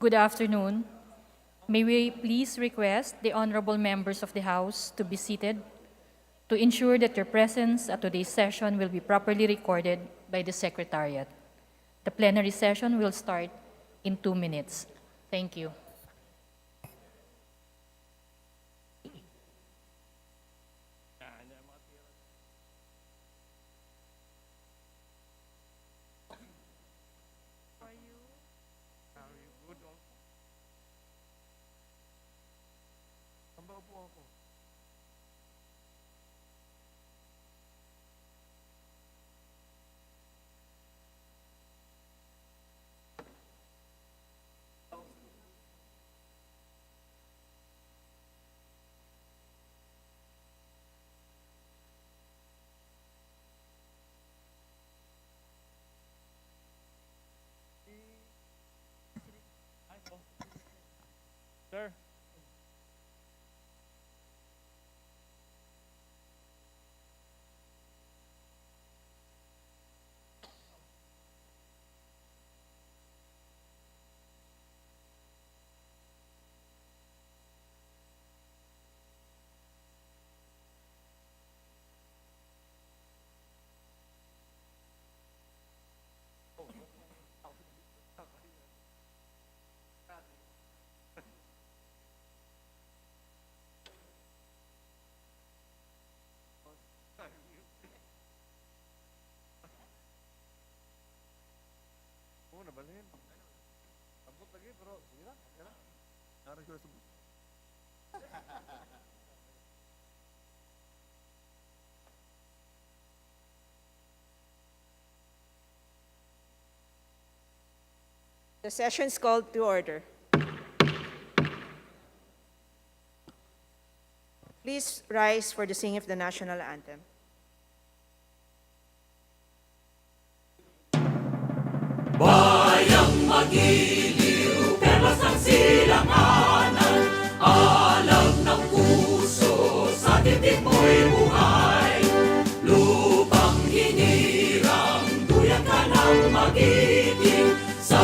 Good afternoon. May we please request the honorable members of the House to be seated to ensure that your presence at today's session will be properly recorded by the Secretariat. The plenary session will start in 2 minutes. Thank you. The session is called to order. Please rise for the singing of the national anthem. Bayang magiliw, perlas ng silanganan, alam ng puso, sa titik mo'y buhay. Lupang hinirang, duyan ka ng magiting, sa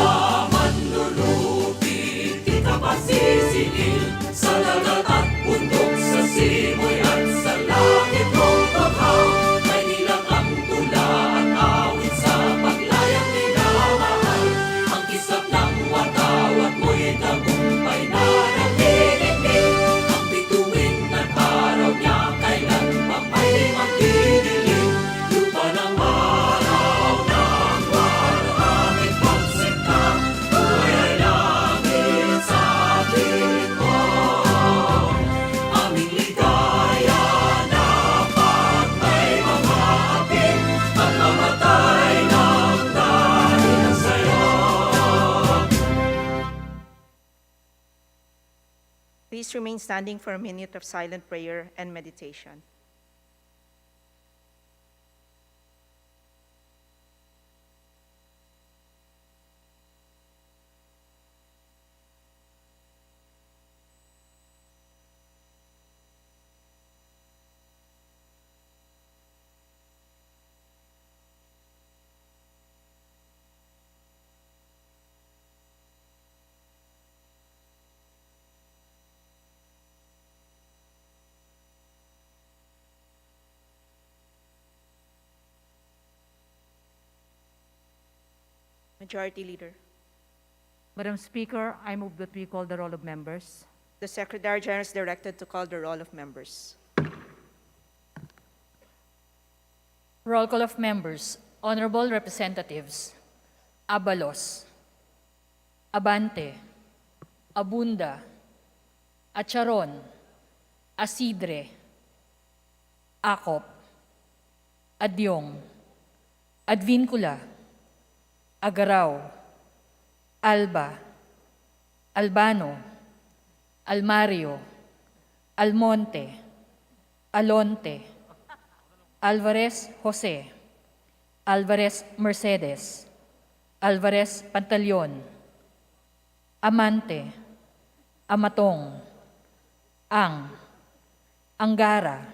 manlulupit, di ka pasisingil, sa dagat at bundok, sa simoy at sa langit mong baghaw, may nilang ang tula at awit sa paglayang minamahal. Ang kislap ng watawat mo'y tagumpay na nagdidinig, ang bituin at araw niya kailan pa may magdidilim. Lupa ng araw ng aming pagsinta, buhay ay langit sa piling mo. Aming ligaya dapat may mga atin at mamatay ng dahil sa'yo. Please remain standing for a minute of silent prayer and meditation. Majority Leader. Madam Speaker, I move that we call the roll of members. The Secretary General is directed to call the roll of members. Roll call of members. Honorable Representatives. Abalos. Abante. Abunda. Acharon. Asidre. Acop. Adyong. Advincula. Agaraw. Alba. Albano. Almario. Almonte. Alonte. Alvarez Jose. Alvarez Mercedes. Alvarez Pantaleon. Amante. Amatong. Angara.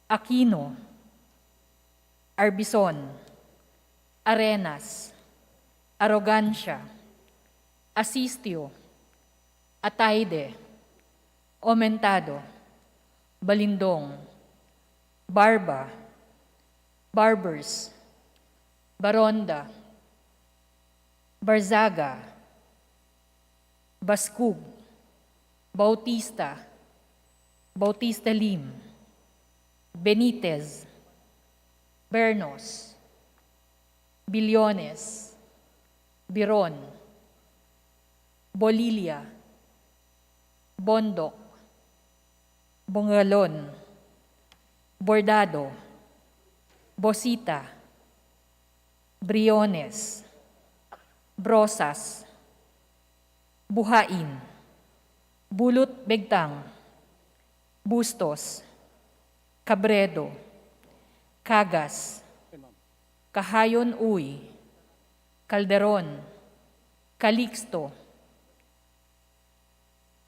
Aquino. Arbison. Arenas. Arrogancia. Asistio. Ataide. Omentado. Balindong. Barba. Barbers. Baronda. Barzaga. Baskub. Bautista. Bautista Lim. Benitez. Bernos. Billones. Biron. Bolilia. Bondok. Bongalon. Bordado. Bosita. Briones. Brosas. Buhain. Bulot Begtang. Bustos. Cabredo. Cagas. Kahayon Uy. Calderon. Calixto.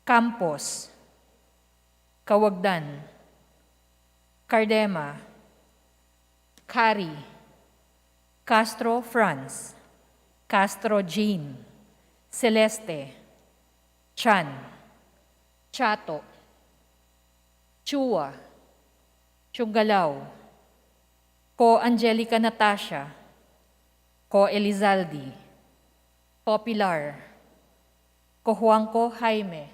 Campos. Kawagdan. Cardema. Cari. Castro Franz. Castro Jean. Celeste. Chan. Chato. Chua. Chungalaw. Ko Angelica Natasha. Ko Elizaldi. Ko Pilar. Ko Juanco Jaime.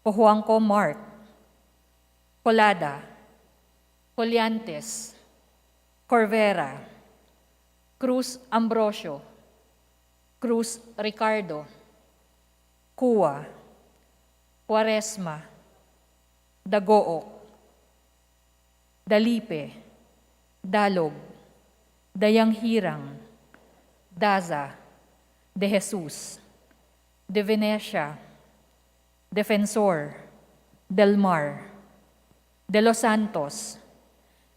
Ko Juanco Mark. Colada. Coliantes. Corvera. Cruz Ambrosio. Cruz Ricardo. Kua, Quaresma, Dagook, Dalipe, Dalog, Dayanghirang, Daza, De Jesus, De Venecia, Defensor, Del Mar, De Los Santos,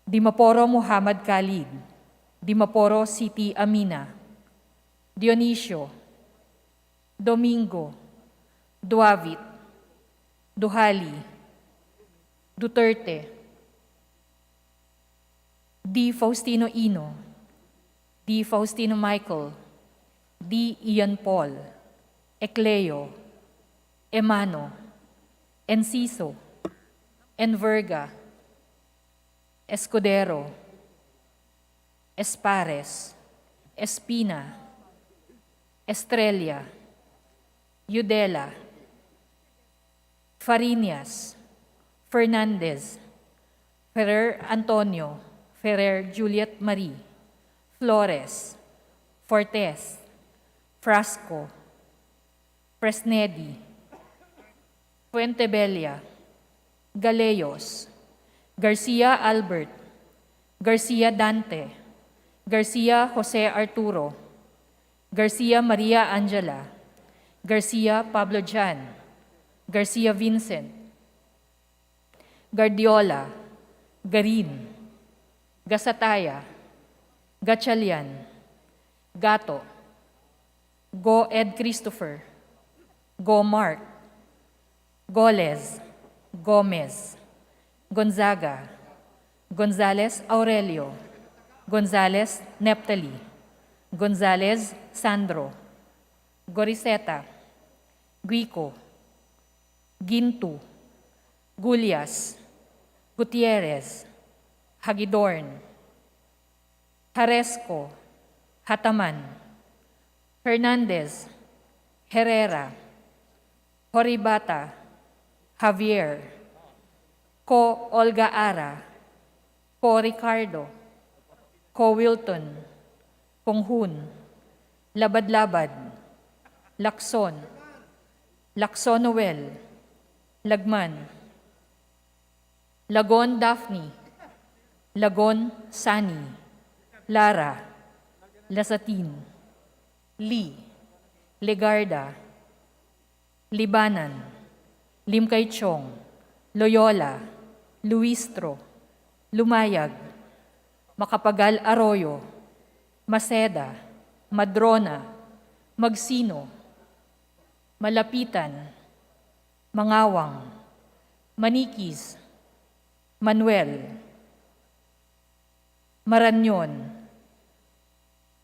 Dimaporo Muhammad Khalid, Dimaporo City Amina, Dionisio, Domingo, Duavit, Duhali, Duterte, D. Faustino Ino, D. Faustino Michael, D. Ian Paul, Ecleo, Emano, Enciso, Enverga, Escudero, Espares, Espina, Estrella, Yudela, Fariñas, Fernandez, Ferrer Antonio, Ferrer Juliet Marie, Flores, Fortes, Frasco, Fresnedi, Fuentebella, Galeyos, Garcia Albert, Garcia Dante, Garcia Jose Arturo, Garcia Maria Angela, Garcia Pablo Jan, Garcia Vincent, Guardiola, Garin, Gasataya, Gatchalian, Gato, Go Ed Christopher, Go Mark, Goles, Gomez, Gonzaga, Gonzales Aurelio, Gonzales Neptali, Gonzales Sandro, Goriseta, Guico, Gintu, Gulyas, Gutierrez, Hagidorn, Haresco, Hataman, Hernandez, Herrera, Horibata, Javier, Ko Olga Ara, Ko Ricardo, Ko Wilton, Konghun, Labad-Labad, Lacson, Lacson Noel, Lagman, Lagon Daphne, Lagon Sani, Lara, Lasatin, Lee, Legarda, Libanan, Limkay Chong, Loyola, Luistro, Lumayag, Makapagal Arroyo, Maceda, Madrona, Magsino, Malapitan, Mangawang, Manikis, Manuel, Maranyon,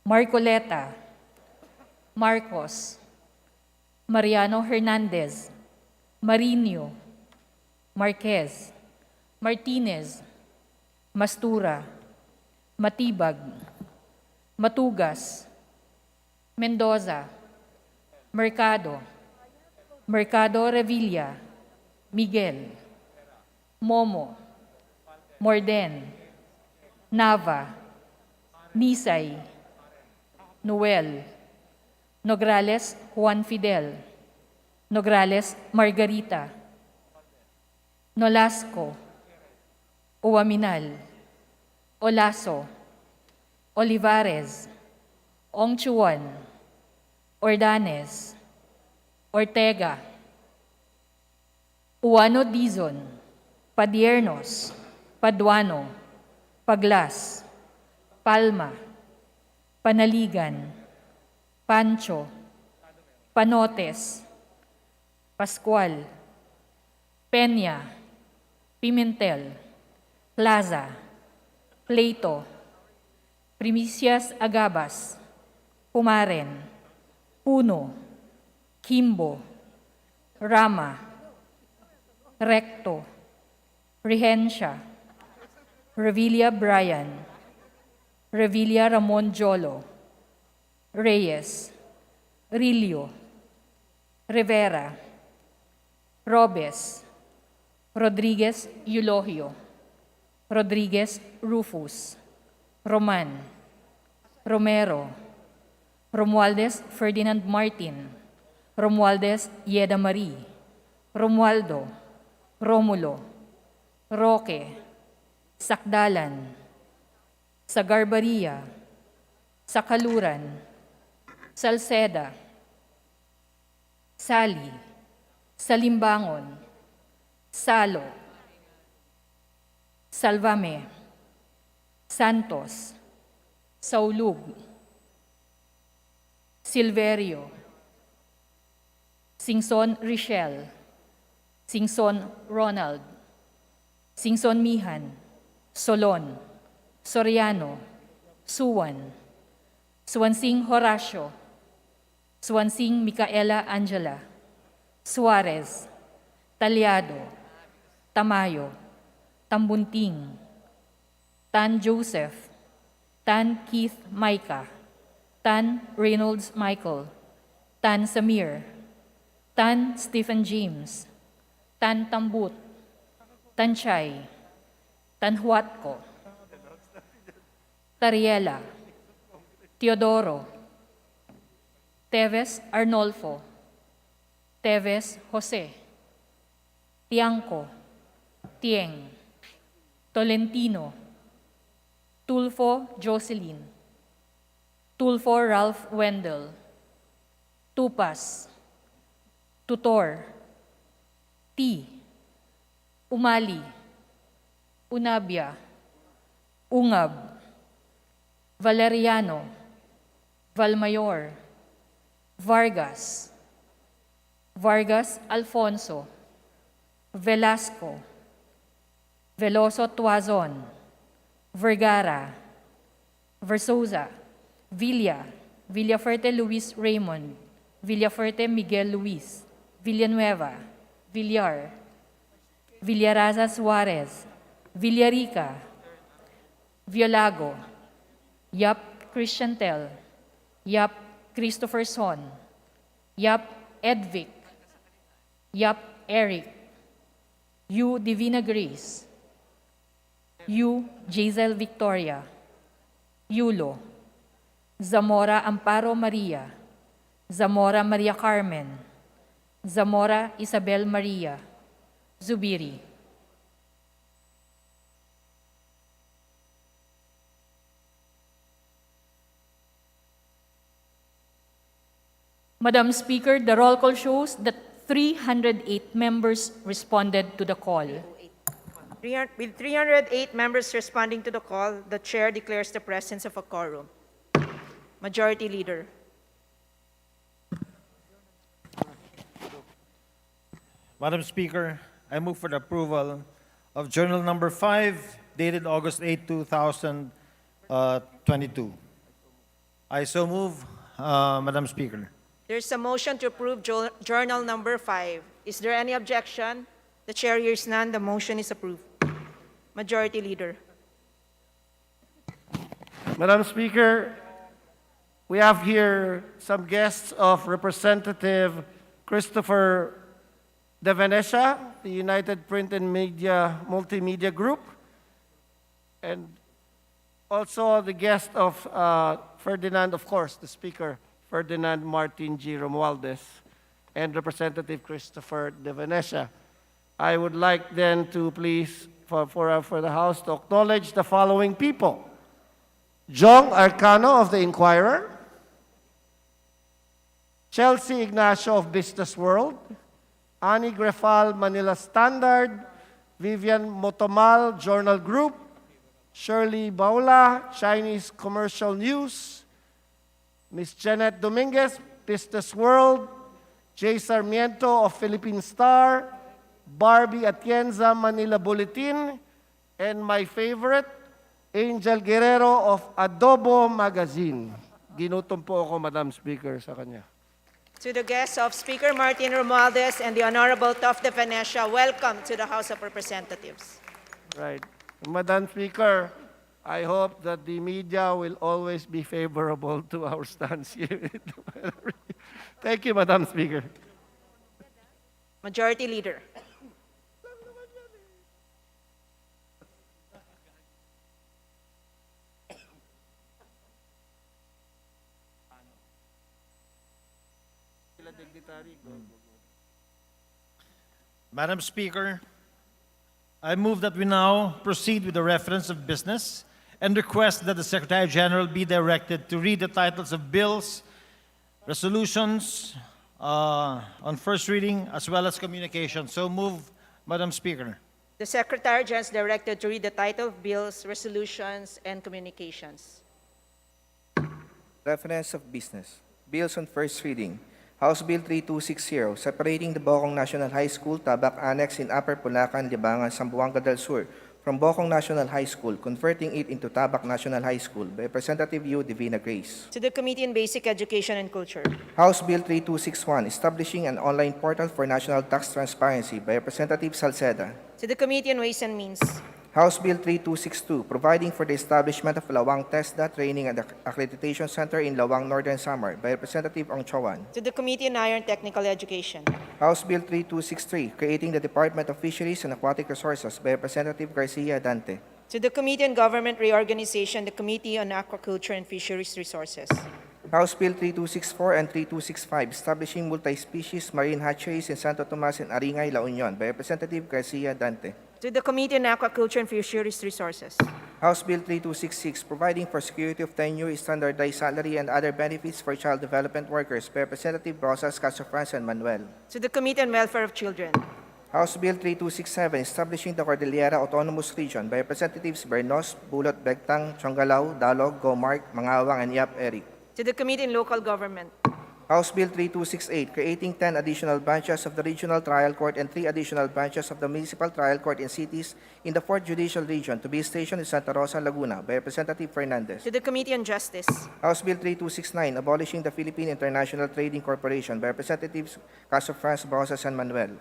Marcoleta, Marcos, Mariano Hernandez, Marinho, Marquez, Martinez, Mastura, Matibag, Matugas, Mendoza, Mercado, Mercado Revilla, Miguel, Momo, Morden, Nava, Nisay, Noel, Nograles Juan Fidel, Nograles Margarita, Nolasco, Uwaminal, Olaso, Olivares, Ongchuan, Ordanes, Ortega, Uano Dizon, Padiernos, Paduano, Paglas, Palma, Panaligan, Pancho, Panotes, Pascual, Peña, Pimentel, Plaza, Pleito, Primicias Agabas, Pumaren, Puno, Kimbo, Rama, Recto, Rehencia, Revilla Brian, Revilla Ramon Jolo, Reyes, Rilio, Rivera, Robes, Rodriguez Eulogio, Rodriguez Rufus, Roman, Romero, Romualdez Ferdinand Martin, Romualdez Yeda Marie, Romualdo, Romulo, Roque, Sakdalan, Sagarbaria, Sakaluran, Salceda, Sali, Salimbangon, Salo, Salvame, Santos, Saulug, Silverio, Singson Richelle, Singson Ronald, Singson Mihan, Solon, Soriano, Suwan, Suwansing Horacio, Suwansing Micaela Angela, Suarez, Talyado, Tamayo, Tambunting, Tan Joseph, Tan Keith Micah, Tan Reynolds Michael, Tan Samir, Tan Stephen James, Tan Tambut, Tan Chay, Tan Huatco, Tariela, Teodoro, Teves Arnolfo, Teves Jose, Tiangco, Tieng, Tolentino, Tulfo Jocelyn, Tulfo Ralph Wendell, Tupas, Tutor, T, Umali, Unabia, Ungab, Valeriano, Valmayor, Vargas, Vargas Alfonso, Velasco, Veloso Tuazon, Vergara, Versosa, Villa, Villaferte Luis Raymond, Villaferte Miguel Luis, Villanueva, Villar, Villaraza Suarez, Villarica, Violago, Yap Christian Tel, Yap Christopher Son, Yap Edvic, Yap Eric, U Divina Grace, U Jazel Victoria, Yulo, Zamora Amparo Maria, Zamora Maria Carmen, Zamora Isabel Maria, Zubiri. Madam Speaker, the roll call shows that 308 members responded to the call. With 308 members responding to the call, the chair declares the presence of a quorum. Majority Leader. Madam Speaker, I move for the approval of Journal Number 5, dated August 8, 2022. I so move, Madam Speaker. There's a motion to approve Journal Number 5. Is there any objection? The chair hears none. The motion is approved. Majority Leader. Madam Speaker, we have here some guests of Representative Christopher De Venecia, the United Print and Media Multimedia Group, and also the guest of Ferdinand, of course, the Speaker, Ferdinand Martin G. Romualdez, and Representative Christopher De Venecia. I would like then to please, for the House to acknowledge the following people. Jong Arcano of the Inquirer, Chelsea Ignacio of Business World, Annie Grefal, Manila Standard, Vivian Motomal, Journal Group, Shirley Baula, Chinese Commercial News, Ms. Janet Dominguez, Business World, Jay Sarmiento of Philippine Star, Barbie Atienza, Manila Bulletin, and my favorite, Angel Guerrero of Adobo Magazine. Ginutom po ako, Madam Speaker, sa kanya. To the guests of Speaker Martin Romualdez and the Honorable Tof De Venecia, welcome to the House of Representatives. Right. Madam Speaker, I hope that the media will always be favorable to our stance here. Thank you, Madam Speaker. Majority Leader. Dignitary. Madam Speaker, I move that we now proceed with the reference of business and request that the Secretary General be directed to read the titles of bills, resolutions on first reading, as well as communication. So move, Madam Speaker. The Secretary General is directed to read the title of bills, resolutions, and communications. Reference of business. Bills on first reading. House Bill 3260, separating the Bocong National High School, Tabac Annex in Upper Pulacan, Libangan, Zamboanga del Sur from Bocong National High School, converting it into Tabac National High School by Representative Yu Divina Grace. To the Committee on Basic Education and Culture. House Bill 3261, establishing an online portal for national tax transparency by Representative Salceda. To the Committee on Ways and Means. House Bill 3262, providing for the establishment of Lawang TESDA Training and Accreditation Center in Lawang, Northern Samar by Representative Ong Chawan. To the Committee on Higher and Technical Education. House Bill 3263, creating the Department of Fisheries and Aquatic Resources by Representative Garcia Dante. To the Committee on Government Reorganization, the Committee on Aquaculture and Fisheries Resources. House Bill 3264 and 3265, establishing multi-species marine hatcheries in Santo Tomas and Aringay, La Union by Representative Garcia Dante. To the Committee on Aquaculture and Fisheries Resources. House Bill 3266, providing for security of tenure, standardized salary, and other benefits for child development workers by Representative Rosas Casofranz and Manuel. To the Committee on Welfare of Children. House Bill 3267, establishing the Cordillera Autonomous Region by Representatives Bernos, Bulot, Begtang, Chongalao, Dalog, Gomark, Mangawang, and Yap Eric. To the Committee on Local Government. House Bill 3268, creating 10 additional branches of the Regional Trial Court and 3 additional branches of the Municipal Trial Court in cities in the 4th Judicial Region to be stationed in Santa Rosa, Laguna by Representative Fernandez. To the Committee on Justice. House Bill 3269, abolishing the Philippine International Trading Corporation by Representatives Casofranz, Rosas, and Manuel.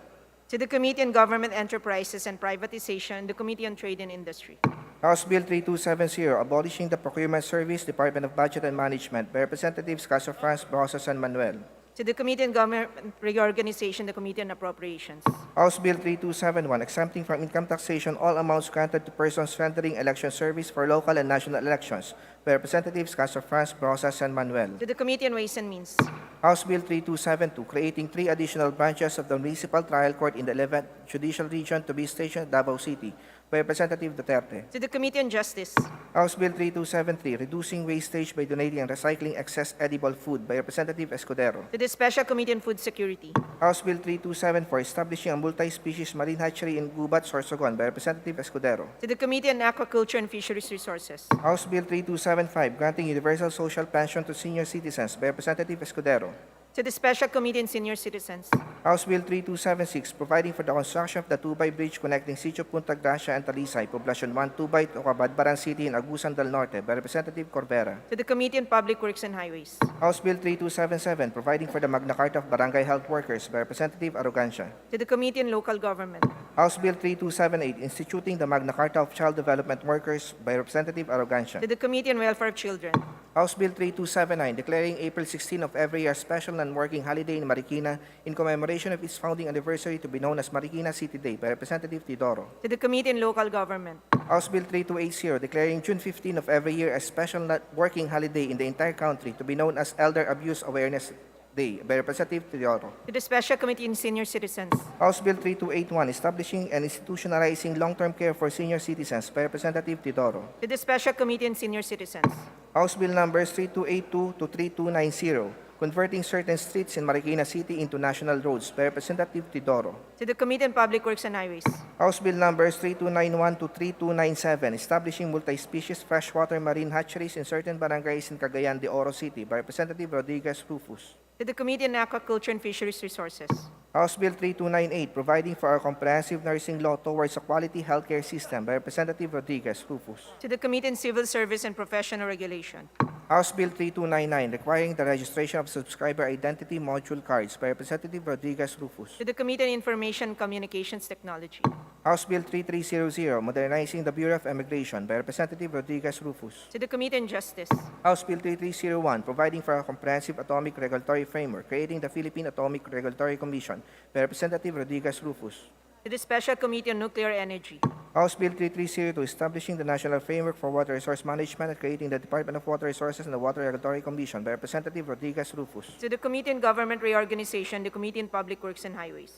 To the Committee on Government Enterprises and Privatization, the Committee on Trade and Industry. House Bill 3270, abolishing the Procurement Service, Department of Budget and Management by Representatives Casofranz, Rosas, and Manuel. To the Committee on Government Reorganization, the Committee on Appropriations. House Bill 3271, exempting from income taxation all amounts granted to persons rendering election service for local and national elections by Representatives Casofranz, Rosas, and Manuel. To the Committee on Ways and Means. House Bill 3272, creating 3 additional branches of the Municipal Trial Court in the 11th Judicial Region to be stationed at Davao City by Representative Duterte. To the Committee on Justice. House Bill 3273, reducing wastage by donating and recycling excess edible food by Representative Escudero. To the Special Committee on Food Security. House Bill 3274, establishing a multi-species marine hatchery in Gubat, Sorsogon by Representative Escudero. To the Committee on Aquaculture and Fisheries Resources. House Bill 3275, granting universal social pension to senior citizens by Representative Escudero. To the Special Committee on Senior Citizens. House Bill 3276, providing for the construction of the 2-by bridge connecting Sitio Punta Gracia and Talisay, Poblacion 1, 2-by to Cabadbaran City in Agusan del Norte by Representative Corvera. To the Committee on Public Works and Highways. House Bill 3277, providing for the Magna Carta of Barangay Health Workers by Representative Arrogancia. To the Committee on Local Government. House Bill 3278, instituting the Magna Carta of Child Development Workers by Representative Arrogancia. To the Committee on Welfare of Children. House Bill 3279, declaring April 16 of every year special non-working holiday in Marikina in commemoration of its founding anniversary to be known as Marikina City Day by Representative Teodoro. To the Committee on Local Government. House Bill 3280, declaring June 15 of every year a special working holiday in the entire country to be known as Elder Abuse Awareness Day by Representative Teodoro. To the Special Committee on Senior Citizens. House Bill 3281, establishing and institutionalizing long-term care for senior citizens by Representative Teodoro. To the Special Committee on Senior Citizens. House Bill numbers 3282 to 3290, converting certain streets in Marikina City into national roads by Representative Teodoro. To the Committee on Public Works and Highways. House Bill numbers 3291 to 3297, establishing multi-species freshwater marine hatcheries in certain barangays in Cagayan de Oro City by Representative Rodriguez Rufus. To the Committee on Aquaculture and Fisheries Resources. House Bill 3298, providing for a comprehensive nursing law towards a quality healthcare system by Representative Rodriguez Rufus. To the Committee on Civil Service and Professional Regulation. House Bill 3299, requiring the registration of subscriber identity module cards by Representative Rodriguez Rufus. To the Committee on Information and Communications Technology. House Bill 3300, modernizing the Bureau of Immigration by Representative Rodriguez Rufus. To the Committee on Justice. House Bill 3301, providing for a comprehensive atomic regulatory framework, creating the Philippine Atomic Regulatory Commission by Representative Rodriguez Rufus. To the Special Committee on Nuclear Energy. House Bill 3302, establishing the National Framework for Water Resource Management and creating the Department of Water Resources and the Water Regulatory Commission by Representative Rodriguez Rufus. To the Committee on Government Reorganization, the Committee on Public Works and Highways.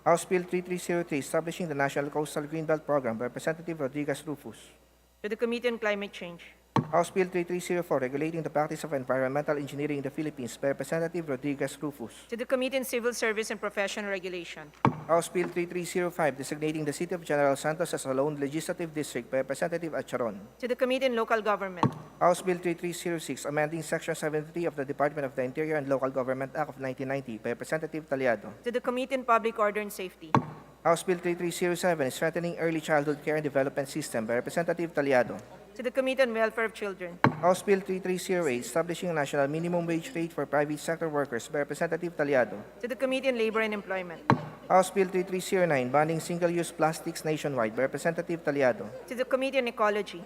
House Bill 3303, establishing the National Coastal Greenbelt Program by Representative Rodriguez Rufus. To the Committee on Climate Change. House Bill 3304, regulating the practice of environmental engineering in the Philippines by Representative Rodriguez Rufus. To the Committee on Civil Service and Professional Regulation. House Bill 3305, designating the City of General Santos as a lone legislative district by Representative Acharon. To the Committee on Local Government. House Bill 3306, amending Section 73 of the Department of the Interior and Local Government Act of 1990 by Representative Taliado. To the Committee on Public Order and Safety. House Bill 3307, strengthening early childhood care and development system by Representative Taliado. To the Committee on Welfare of Children. House Bill 3308, establishing a national minimum wage rate for private sector workers by Representative Taliado. To the Committee on Labor and Employment. House Bill 3309, banning single-use plastics nationwide by Representative Taliado. To the Committee on Ecology.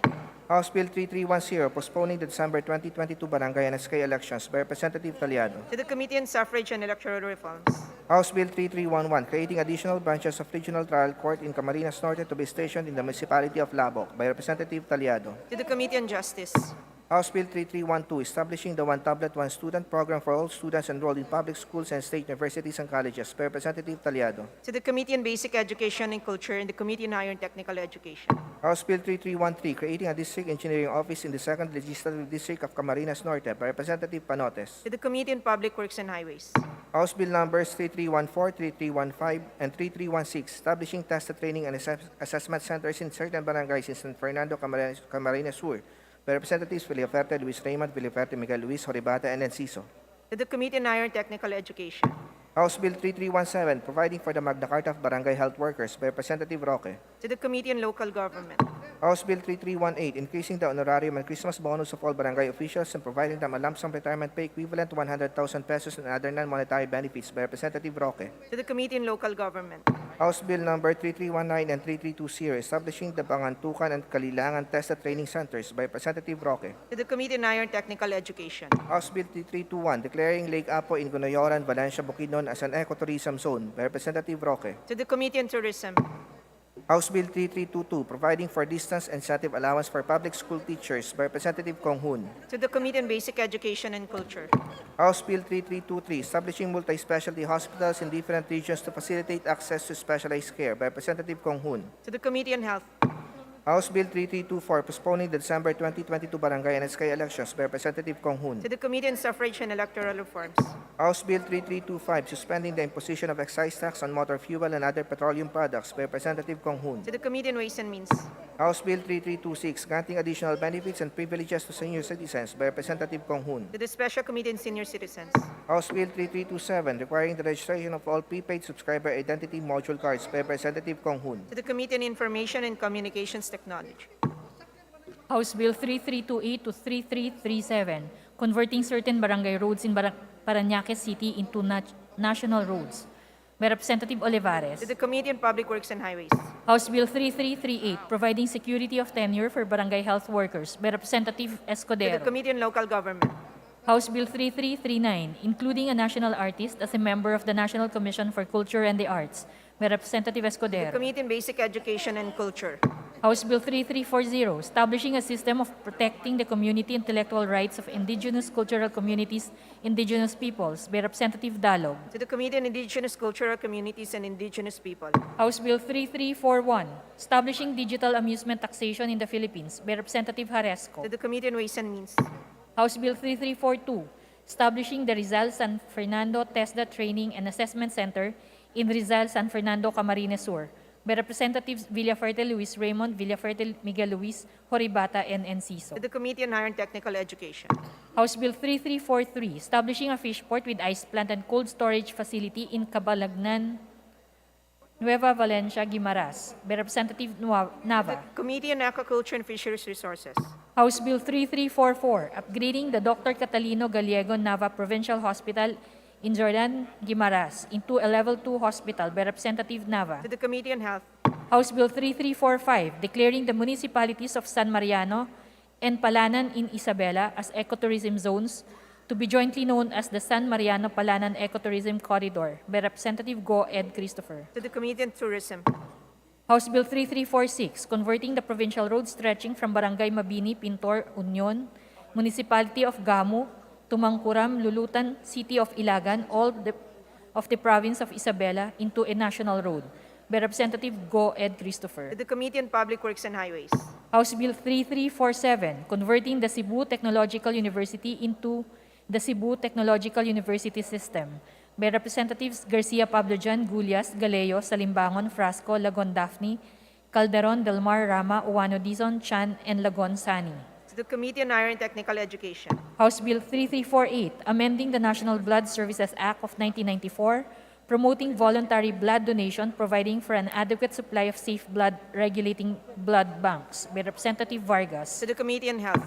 House Bill 3310, postponing the December 2022 barangay and SK elections by Representative Taliado. To the Committee on Suffrage and Electoral Reforms. House Bill 3311, creating additional branches of Regional Trial Court in Camarines Norte to be stationed in the municipality of Labok by Representative Taliado. To the Committee on Justice. House Bill 3312, establishing the One Tablet, One Student program for all students enrolled in public schools and state universities and colleges by Representative Taliado. To the Committee on Basic Education and Culture and the Committee on Higher and Technical Education. House Bill 3313, creating a district engineering office in the 2nd Legislative District of Camarines Norte by Representative Panotes. To the Committee on Public Works and Highways. House Bill numbers 3314, 3315, and 3316, establishing tested training and assessment centers in certain barangays in San Fernando, Camarines Sur by Representatives Villaferte, Luis Raymond, Villaferte, Miguel Luis, Horibata, and Enciso. To the Committee on Higher and Technical Education. House Bill 3317, providing for the Magna Carta of Barangay Health Workers by Representative Roque. To the Committee on Local Government. House Bill 3318, increasing the honorarium and Christmas bonus of all barangay officials and providing them a lump sum retirement pay equivalent to 100,000 pesos and other non-monetary benefits by Representative Roque. To the Committee on Local Government. House Bill number 3319 and 3320, establishing the Bangantukan and Kalilangan Tested Training Centers by Representative Roque. To the Committee on Higher and Technical Education. House Bill 3321, declaring Lake Apo in Gunayoran, Valencia, Bukidnon as an ecotourism zone by Representative Roque. To the Committee on Tourism. House Bill 3322, providing for distance incentive allowance for public school teachers by Representative Kong Hoon. To the Committee on Basic Education and Culture. House Bill 3323, establishing multi-specialty hospitals in different regions to facilitate access to specialized care by Representative Kong Hoon. To the Committee on Health. House Bill 3324, postponing the December 2022 barangay and SK elections by Representative Kong Hoon. To the Committee on Suffrage and Electoral Reforms. House Bill 3325, suspending the imposition of excise tax on motor fuel and other petroleum products by Representative Kong Hoon. To the Committee on Ways and Means. House Bill 3326, granting additional benefits and privileges to senior citizens by Representative Kong Hoon. To the Special Committee on Senior Citizens. House Bill 3327, requiring the registration of all prepaid subscriber identity module cards by Representative Kong Hoon. To the Committee on Information and Communications Technology. House Bill 3328 to 3337, converting certain barangay roads in Parañaque City into national roads by Representative Olivares. To the Committee on Public Works and Highways. House Bill 3338, providing security of tenure for barangay health workers by Representative To the Escudero. Committee on Local Government. House Bill 3339, including a national artist as a member of the National Commission for Culture and the Arts by Representative The Escudero. Committee on Basic Education and Culture. House Bill 3340, establishing a system of protecting the community intellectual rights of indigenous cultural communities, indigenous peoples by Representative Dalog. To the Committee on Indigenous Cultural Communities and Indigenous People. House Bill 3341, establishing digital amusement taxation in the Philippines by Representative To Haresco. the Committee on Ways and Means. House Bill 3342, establishing the Rizal San Fernando TESDA Training and Assessment Center in Rizal San Fernando, Camarines Sur by Representatives Villaferte Luis Raymond, Villaferte Miguel Luis, Horibata, and Enciso. To the Committee on Higher and Technical Education. House Bill 3343, establishing a fish port with ice plant and cold storage facility in Cabalagnan, Nueva Valencia, Guimaras by Representative Nava. Committee on Aquaculture and Fisheries Resources. House Bill 3344, upgrading the Dr. Catalino Gallego Nava Provincial Hospital in Jordan, Guimaras into a Level 2 hospital by Representative Nava. To the Committee on Health. House Bill 3345, declaring the municipalities of San Mariano and Palanan in Isabela as ecotourism zones to be jointly known as the San Mariano-Palanan Ecotourism Corridor by Representative Go Ed Christopher. To the Committee on Tourism. House Bill 3346, converting the provincial road stretching from Barangay Mabini, Pintor, Union, Municipality of Gamu, to Mangkuram, Lulutan, City of Ilagan, of the province of Isabela, into a national road, by Representative Go Ed Christopher. To the Committee on Public Works and Highways. House Bill 3347, converting the Cebu Technological University into the Cebu Technological University System, by Representatives Garcia Pablo Jan, Gullias, Galeo, Salimbangon, Frasco, Lagon Daphne, Calderon, Delmar, Rama, Uwano Dizon, Chan, and Lagon Sani. To the Committee on Higher and Technical Education. House Bill 3348, amending the National Blood Services Act of 1994, promoting voluntary blood donation, providing for an adequate supply of safe blood, regulating blood banks, by Representative Vargas. To the Committee on Health.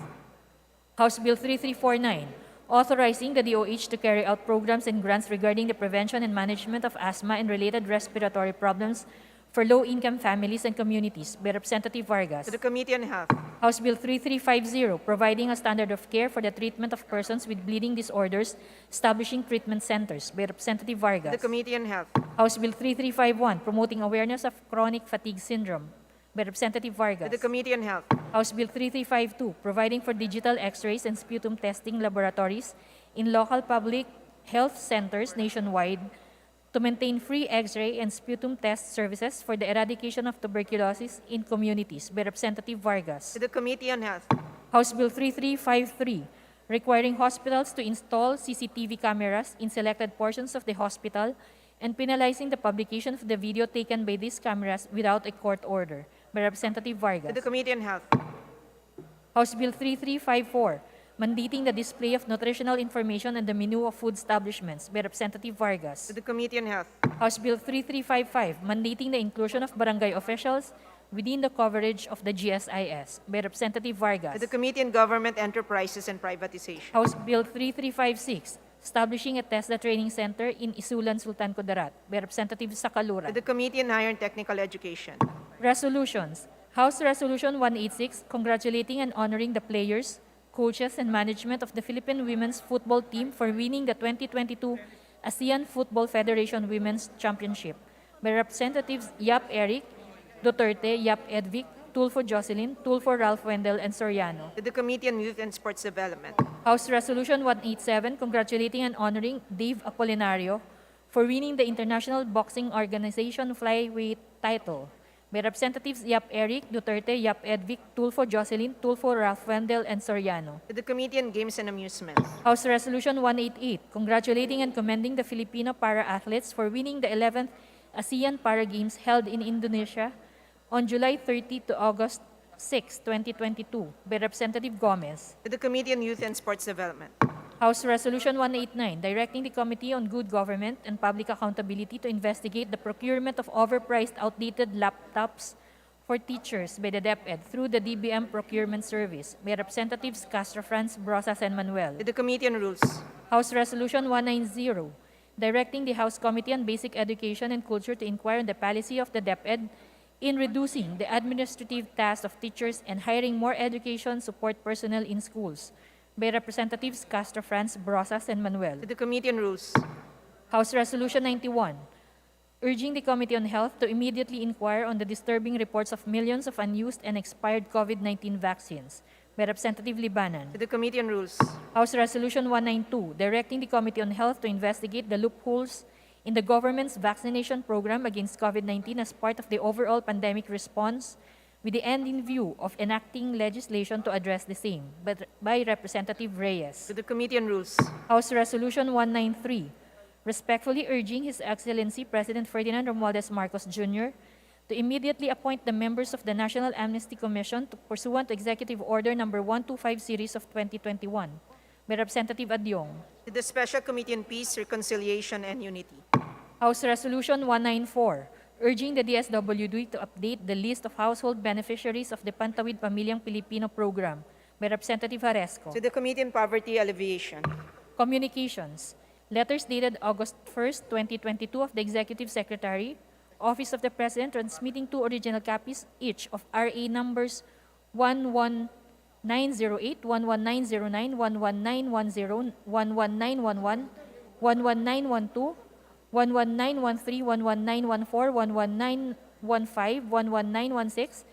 House Bill 3349, authorizing the DOH to carry out programs and grants regarding the prevention and management of asthma and related respiratory problems for low-income families and communities, by Representative Vargas. To the Committee on Health. House Bill 3350, providing a standard of care for the treatment of persons with bleeding disorders, establishing treatment centers, by Representative To Vargas. the Committee on Health. House Bill 3351, promoting awareness of chronic fatigue syndrome, by Representative To Vargas. the Committee on Health. House Bill 3352, providing for digital x-rays and sputum testing laboratories in local public health centers nationwide to maintain free x-ray and sputum test services for the eradication of tuberculosis in communities, by Representative Vargas. To the Committee on Health. House Bill 3353, requiring hospitals to install CCTV cameras in selected portions of the hospital and penalizing the publication of the video taken by these cameras without a court order, by Representative To Vargas. the Committee on Health. House Bill 3354, mandating the display of nutritional information on the menu of food establishments, by Representative Vargas. To the Committee on Health. House Bill 3355, mandating the inclusion of barangay officials within the coverage of the GSIS, by Representative To Vargas. the Committee on Government Enterprises and Privatization. House Bill 3356, establishing a TESDA training center in Isulan, Sultan Kudarat, by Representative To Sacalura. the Committee on Higher and Technical Education. Resolutions. House Resolution 186, congratulating and honoring the players, coaches, and management of the Philippine women's football team for winning the 2022 ASEAN Football Federation Women's Championship, by Representatives Yap Eric, Duterte, Yap Edvic, Tulfo Jocelyn, Tulfo Ralph Wendell, and Soriano. To the Committee on Youth and Sports Development. House Resolution 187, congratulating and honoring Dave Apolinario for winning the International Boxing Organization flyweight title, by Representatives Yap Eric, Duterte, Yap Edvic, Tulfo Jocelyn, Tulfo Ralph Wendell, and Soriano. To the Committee on Games and Amusements. House Resolution 188, congratulating and commending the Filipino para-athletes for winning the 11th ASEAN Para Games held in Indonesia on July 30 to August 6, 2022, by Representative Gomez. To the Committee on Youth and Sports Development. House Resolution 189, directing the Committee on Good Government and Public Accountability to investigate the procurement of overpriced, outdated laptops for teachers by the DepEd through the DBM Procurement Service, by Representatives Castro Franz, Brosas, and Manuel. To the Committee on Rules. House Resolution 190, directing the House Committee on Basic Education and Culture to inquire on the policy of the DepEd in reducing the administrative tasks of teachers and hiring more education support personnel in schools, by Representatives Castro Franz, Brosas, and Manuel. To the Committee on Rules. House Resolution 91, urging the Committee on Health to immediately inquire on the disturbing reports of millions of unused and expired COVID-19 vaccines, by Representative Libanan. To the Committee on Rules. House Resolution 192, directing the Committee on Health to investigate the loopholes in the government's vaccination program against COVID-19 as part of the overall pandemic response, with the end in view of enacting legislation to address the same, but by Representative Reyes. To the Committee on Rules. House Resolution 193, respectfully urging His Excellency President Ferdinand Romualdez Marcos Jr. to immediately appoint the members of the National Amnesty Commission to pursuant to Executive Order Number 125 Series of 2021, by Representative Adyong. To the Special Committee on Peace, Reconciliation, and Unity. House Resolution 194, urging the DSWD to update the list of household beneficiaries of the Pantawid Pamilyang Pilipino program, by Representative Haresco. To the Committee on Poverty Alleviation. Communications. Letters dated August 1st, 2022 of the Executive Secretary, Office of the President, transmitting two original copies each of RA numbers 11908, 11909, 11910, 11911, 11912, 11913, 11914, 11915, 11916,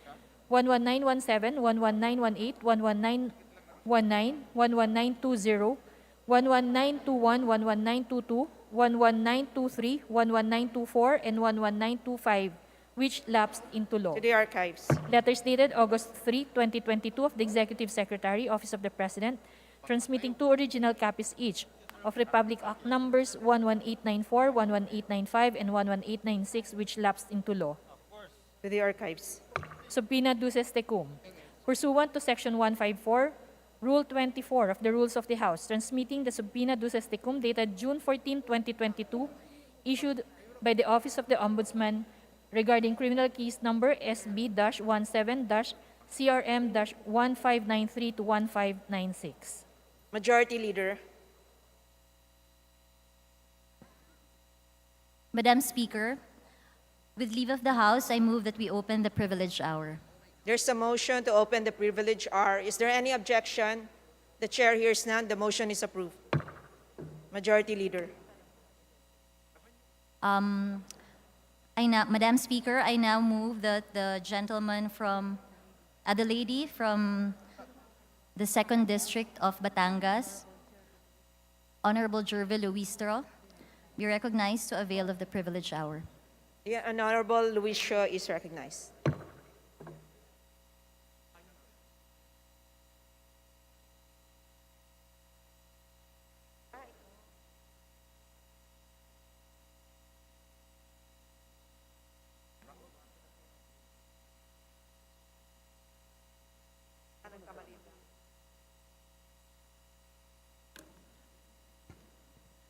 11917, 11918, 11919, 11920, 11921, 11922, 11923, 11924, and 11925, which lapsed into law. To the archives. Letters dated August 3, 2022 of the Executive Secretary, Office of the President, transmitting two original copies each of Republic Act numbers 11894, 11895, and 11896, which lapsed into law. To the archives. Subpoena duces tecum. Pursuant to Section 154, Rule 24 of the Rules of the House, transmitting the subpoena duces tecum dated June 14, 2022, issued by the Office of the Ombudsman regarding criminal case number SB-17-CRM-1593 to 1596. Majority Leader. Madam Speaker, with leave of the House, I move that we open the privilege hour. There's a motion to open the privilege hour. Is there any objection? The chair hears none. The motion is approved. Majority Leader. Madam Speaker, I now move that the gentleman from, the lady from the 2nd District of Batangas, Honorable Jervil Luistro, be recognized to avail of the privilege hour. The Honorable Luis Shaw is recognized.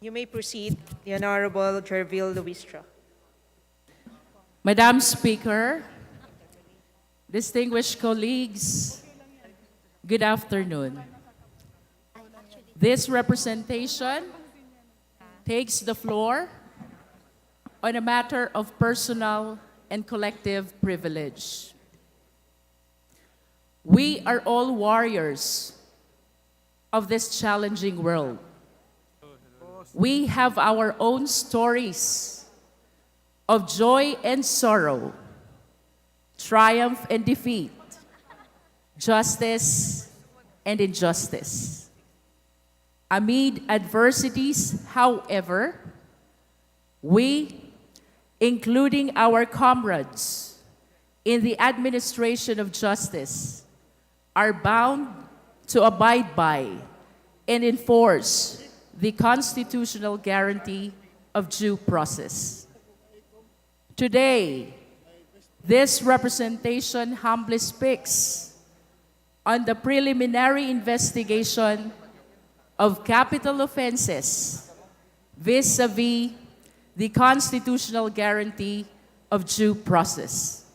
You may proceed, the Honorable Jervil Luistro. Madam Speaker, distinguished colleagues, good afternoon. This representation takes the floor on a matter of personal and collective privilege. We are all warriors of this challenging world. We have our own stories of joy and sorrow, triumph and defeat, justice and injustice. Amid adversities, however, we, including our comrades in the administration of justice, are bound to abide by and enforce the constitutional guarantee of due process. Today, this representation humbly speaks on the preliminary investigation of capital offenses vis-a-vis the constitutional guarantee of due process.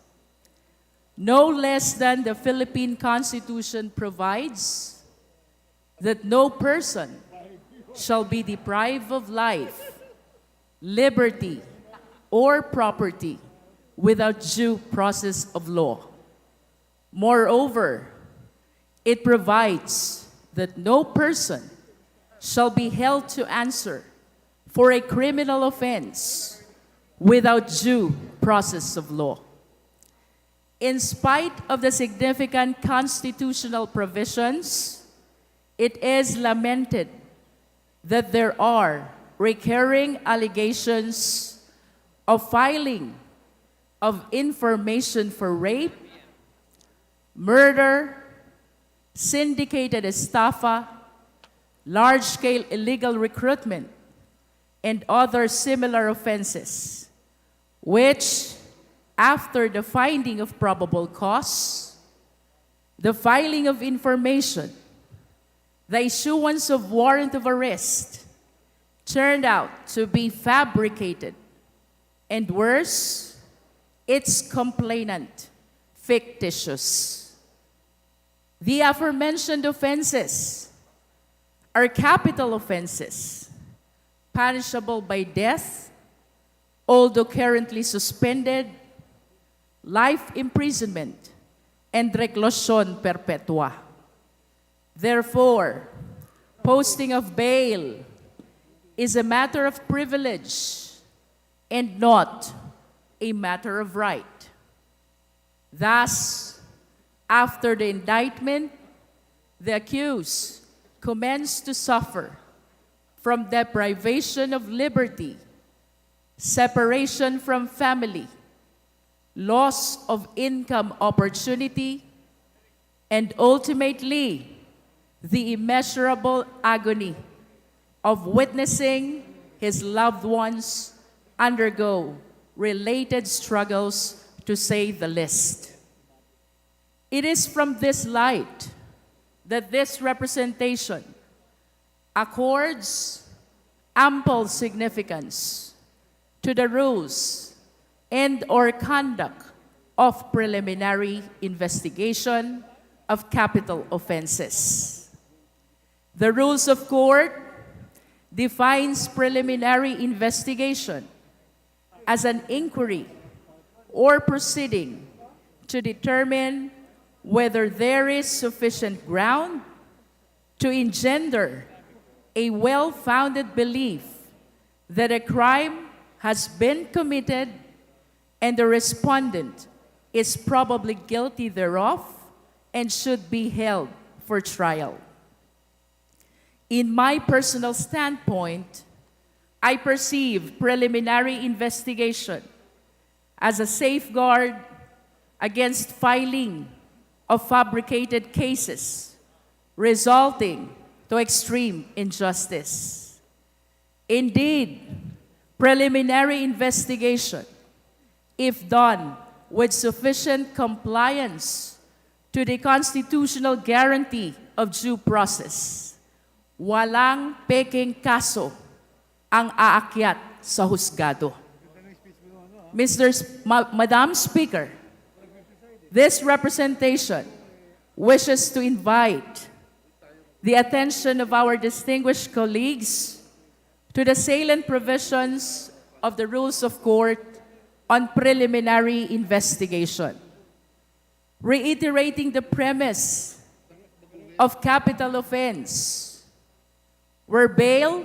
No less than the Philippine Constitution provides that no person shall be deprived of life, liberty, or property without due process of law. Moreover, it provides that no person shall be held to answer for a criminal offense without due process of law. In spite of the significant constitutional provisions, it is lamented that there are recurring allegations of filing of information for rape, murder, syndicated estafa, large-scale illegal recruitment, and other similar offenses, which, after the finding of probable cause, the filing of information, the issuance of warrant of arrest, turned out to be fabricated, and worse, its complainant fictitious. The aforementioned offenses are capital offenses, punishable by death, although currently suspended, life imprisonment, and reclusion perpetua. Therefore, posting of bail is a matter of privilege and not a matter of right. Thus, after the indictment, the accused commenced to suffer from deprivation of liberty, separation from family, loss of income opportunity, and ultimately, the immeasurable agony of witnessing his loved ones undergo related struggles, to say the least. It is from this light that this representation accords ample significance to the rules and/or conduct of preliminary investigation of capital offenses. The rules of court defines preliminary investigation as an inquiry or proceeding to determine whether there is sufficient ground to engender a well-founded belief that a crime has been committed and the respondent is probably guilty thereof and should be held for trial. In my personal standpoint, I perceive preliminary investigation as a safeguard against filing of fabricated cases resulting to extreme injustice. Indeed, preliminary investigation, if done with sufficient compliance to the constitutional guarantee of due process, walang peking kaso ang aakyat sa husgado. Madam Speaker, this representation wishes to invite the attention of our distinguished colleagues to the salient provisions of the Rules of Court on preliminary investigation, reiterating the premise of capital offense, where bail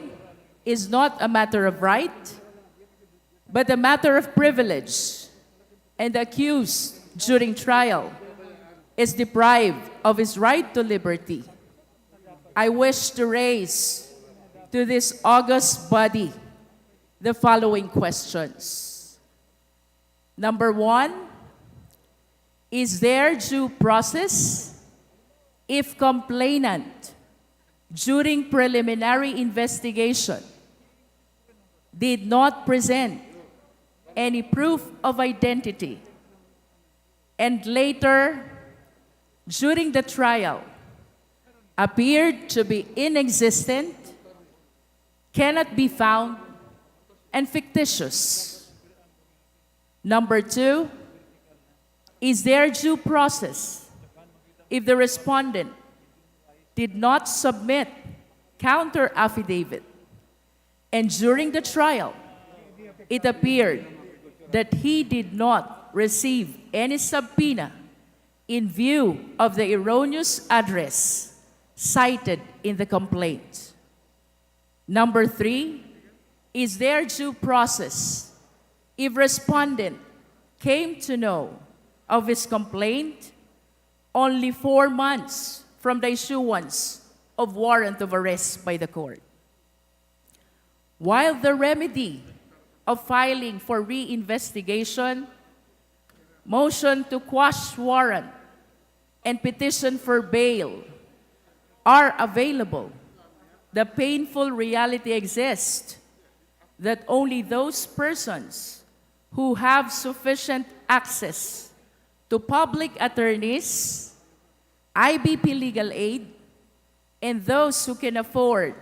is not a matter of right, but a matter of privilege, and the accused during trial is deprived of his right to liberty. I wish to raise to this august body the following questions. Number one, is there due process if complainant during preliminary investigation did not present any proof of identity and later, during the trial, appeared to be inexistent, cannot be found, and fictitious? Number two, is there due process if the respondent did not submit counter affidavit and during the trial, it appeared that he did not receive any subpoena in view of the erroneous address cited in the complaint? Number three, is there due process if respondent came to know of his complaint only 4 months from the issuance of warrant of arrest by the court? While the remedy of filing for reinvestigation, motion to quash warrant, and petition for bail are available, the painful reality exists that only those persons who have sufficient access to public attorneys, IBP legal aid, and those who can afford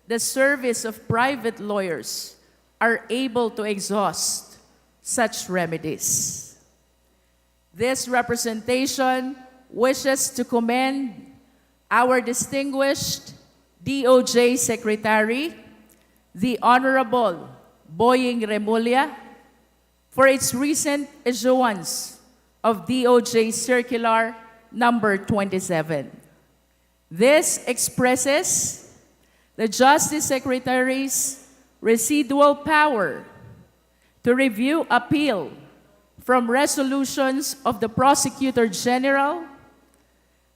the service of private lawyers are able to exhaust such remedies. This representation wishes to commend our distinguished DOJ Secretary, the Honorable Boying Remulla, for its recent issuance of DOJ Circular number 27. This expresses the Justice Secretary's residual power to review appeal from resolutions of the Prosecutor General,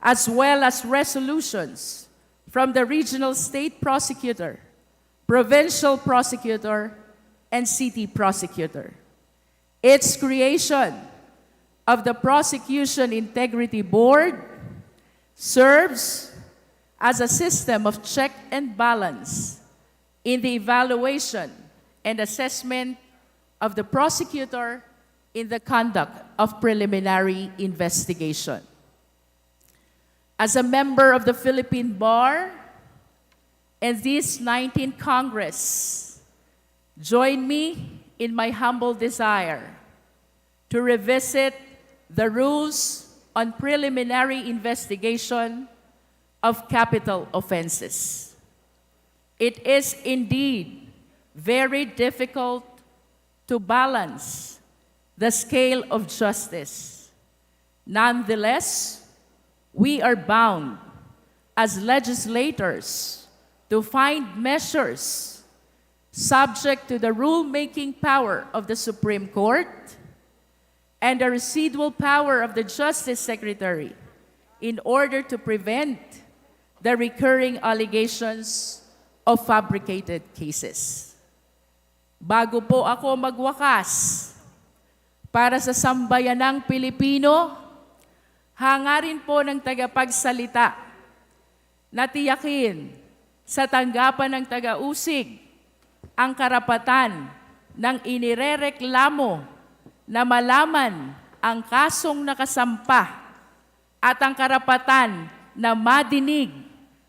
as well as resolutions from the Regional State Prosecutor, Provincial Prosecutor, and City Prosecutor. Its creation of the Prosecution Integrity Board serves as a system of check and balance in the evaluation and assessment of the prosecutor in the conduct of preliminary investigation. As a member of the Philippine Bar and this 19th Congress, join me in my humble desire to revisit the rules on preliminary investigation of capital offenses. It is indeed very difficult to balance the scale of justice. Nonetheless, we are bound as legislators to find measures subject to the rulemaking power of the Supreme Court and the residual power of the Justice Secretary in order to prevent the recurring allegations of fabricated cases. Bago po ako magwakas para sa sambayanang Pilipino, hangarin po ng tagapagsalita na tiyakin sa tanggapan ng taga-usig ang karapatan ng inirereklamo na malaman ang kasong nakasampa at ang karapatan na madinig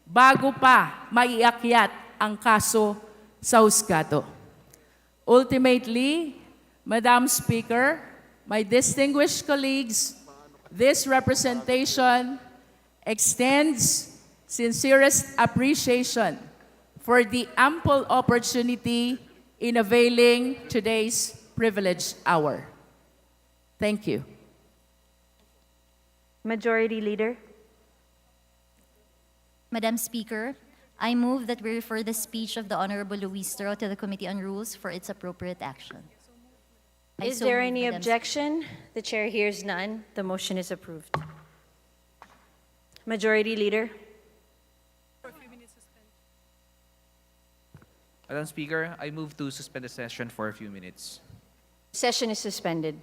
bago pa maiakyat ang kaso sa husgado. Ultimately, Madam Speaker, my distinguished colleagues, this representation extends sincerest appreciation for the ample opportunity in availing today's privileged hour. Thank you. Majority Leader. Madam Speaker, I move that we refer the speech of the Honorable Luistro to the Committee on Rules for its appropriate action. I Is so there move, any Madam objection? The chair hears none. The motion is approved. Majority Leader. Madam Speaker, I move to suspend the session for a few minutes. Session is suspended.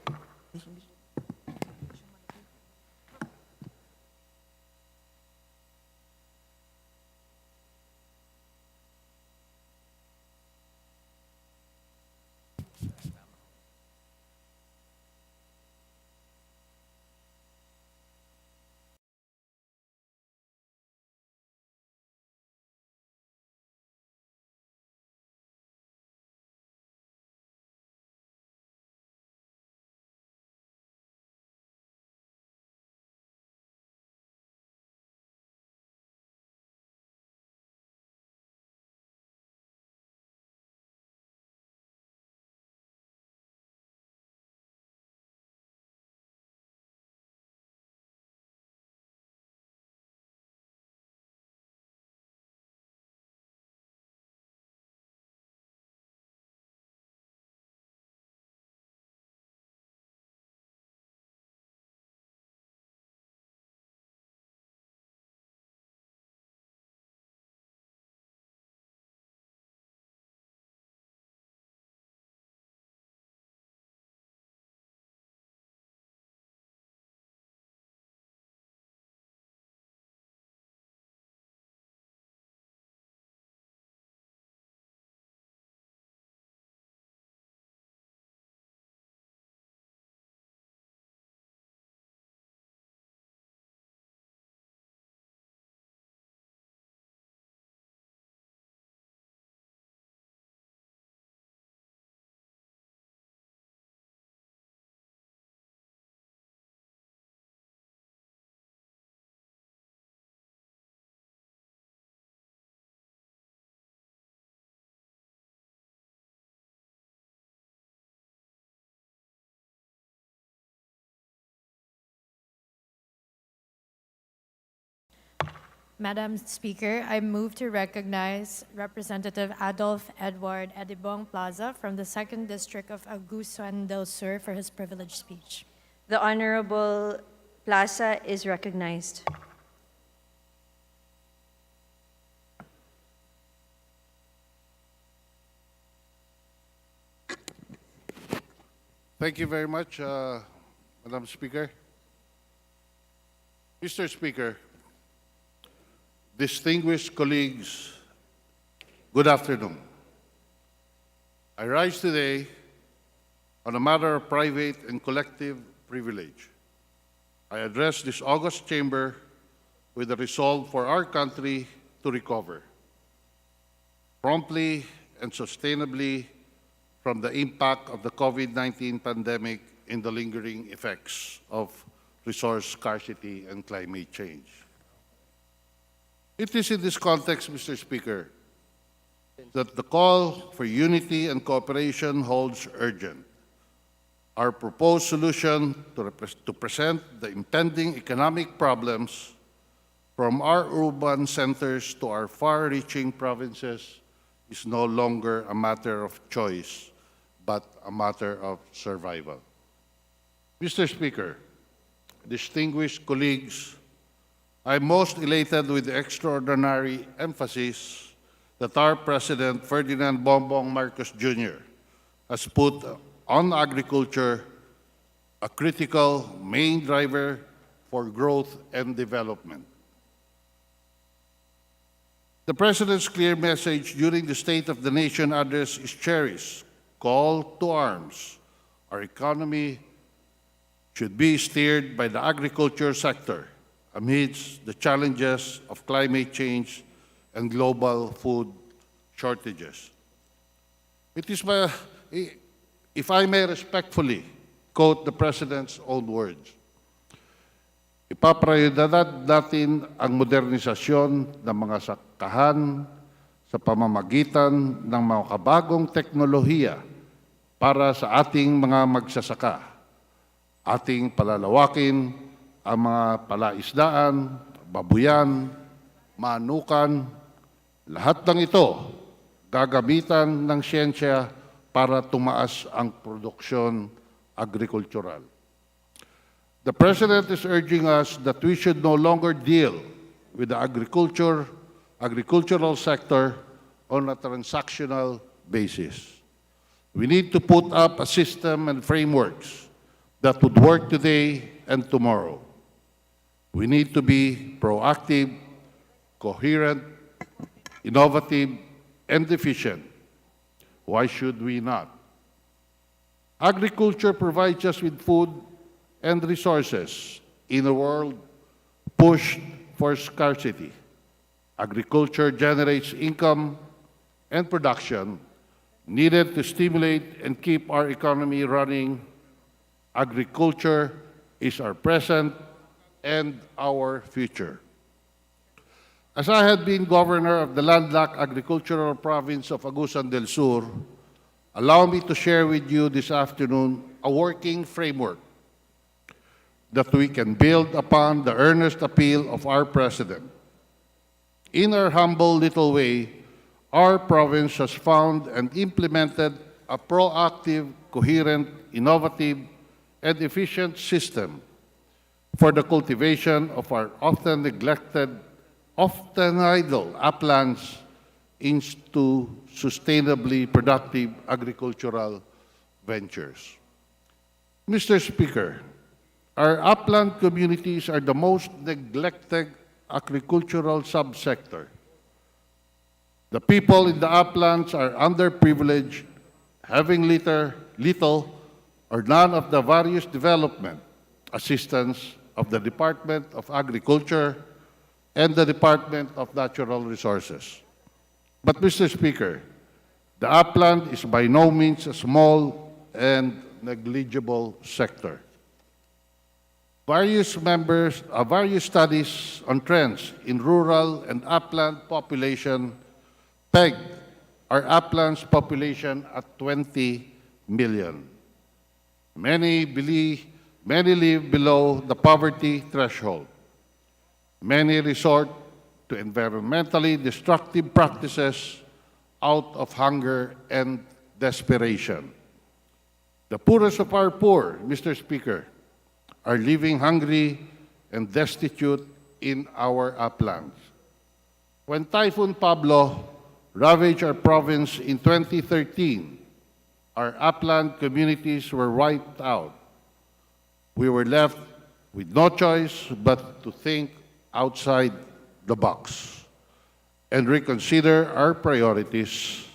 Madam Speaker, I move to recognize Representative Adolf Edward Edibong Plaza from the 2nd District of Agusan del Sur for his privileged speech. The Honorable Plaza is recognized. Thank you very much, Madam Speaker. Mr. Speaker, distinguished colleagues, good afternoon. I rise today on a matter of private and collective privilege. I address this august chamber with a resolve for our country to recover promptly and sustainably from the impact of the COVID-19 pandemic and the lingering effects of resource scarcity and climate change. It is in this context, Mr. Speaker, that the call for unity and cooperation holds urgent. Our proposed solution to present the impending economic problems from our urban centers to our far-reaching provinces is no longer a matter of choice, but a matter of survival. Mr. Speaker, distinguished colleagues, I am most elated with the extraordinary emphasis that our President Ferdinand Bongbong Marcos Jr. has put on agriculture, a critical main driver for growth and development. The President's clear message during the State of the Nation address is cherished. Call to arms. Our economy should be steered by the agriculture sector amidst the challenges of climate change and global food shortages. It is if I may respectfully quote the President's own words, ipaprioridad natin ang modernisasyon ng mga sakahan sa pamamagitan ng mga kabagong teknolohiya para sa ating mga magsasaka. Ating palalawakin ang mga palaisdaan, babuyan, manukan. Lahat ng ito gagamitan ng siyensya para tumaas ang produksyon agrikultural. The President is urging us that we should no longer deal with the agricultural sector on a transactional basis. We need to put up a system and frameworks that would work today and tomorrow. We need to be proactive, coherent, innovative, and efficient. Why should we not? Agriculture provides us with food and resources in a world pushed for scarcity. Agriculture generates income and production needed to stimulate and keep our economy running. Agriculture is our present and our future. As I had been governor of the landlocked agricultural province of Agusan del Sur, allow me to share with you this afternoon a working framework that we can build upon the earnest appeal of our President. In our humble little way, our province has found and implemented a proactive, coherent, innovative, and efficient system for the cultivation of our often neglected, often idle uplands into sustainably productive agricultural ventures. Mr. Speaker, our upland communities are the most neglected agricultural subsector. The people in the uplands are underprivileged, having little or none of the various development assistance of the Department of Agriculture and the Department of Natural Resources. But, Mr. Speaker, the upland is by no means a small and negligible sector. Various studies on trends in rural and upland population peg our uplands population at 20 million. Many live below the poverty threshold. Many resort to environmentally destructive practices out of hunger and desperation. The poorest of our poor, Mr. Speaker, are living hungry and destitute in our uplands. When Typhoon Pablo ravaged our province in 2013, our upland communities were wiped out. We were left with no choice but to think outside the box and reconsider our priorities.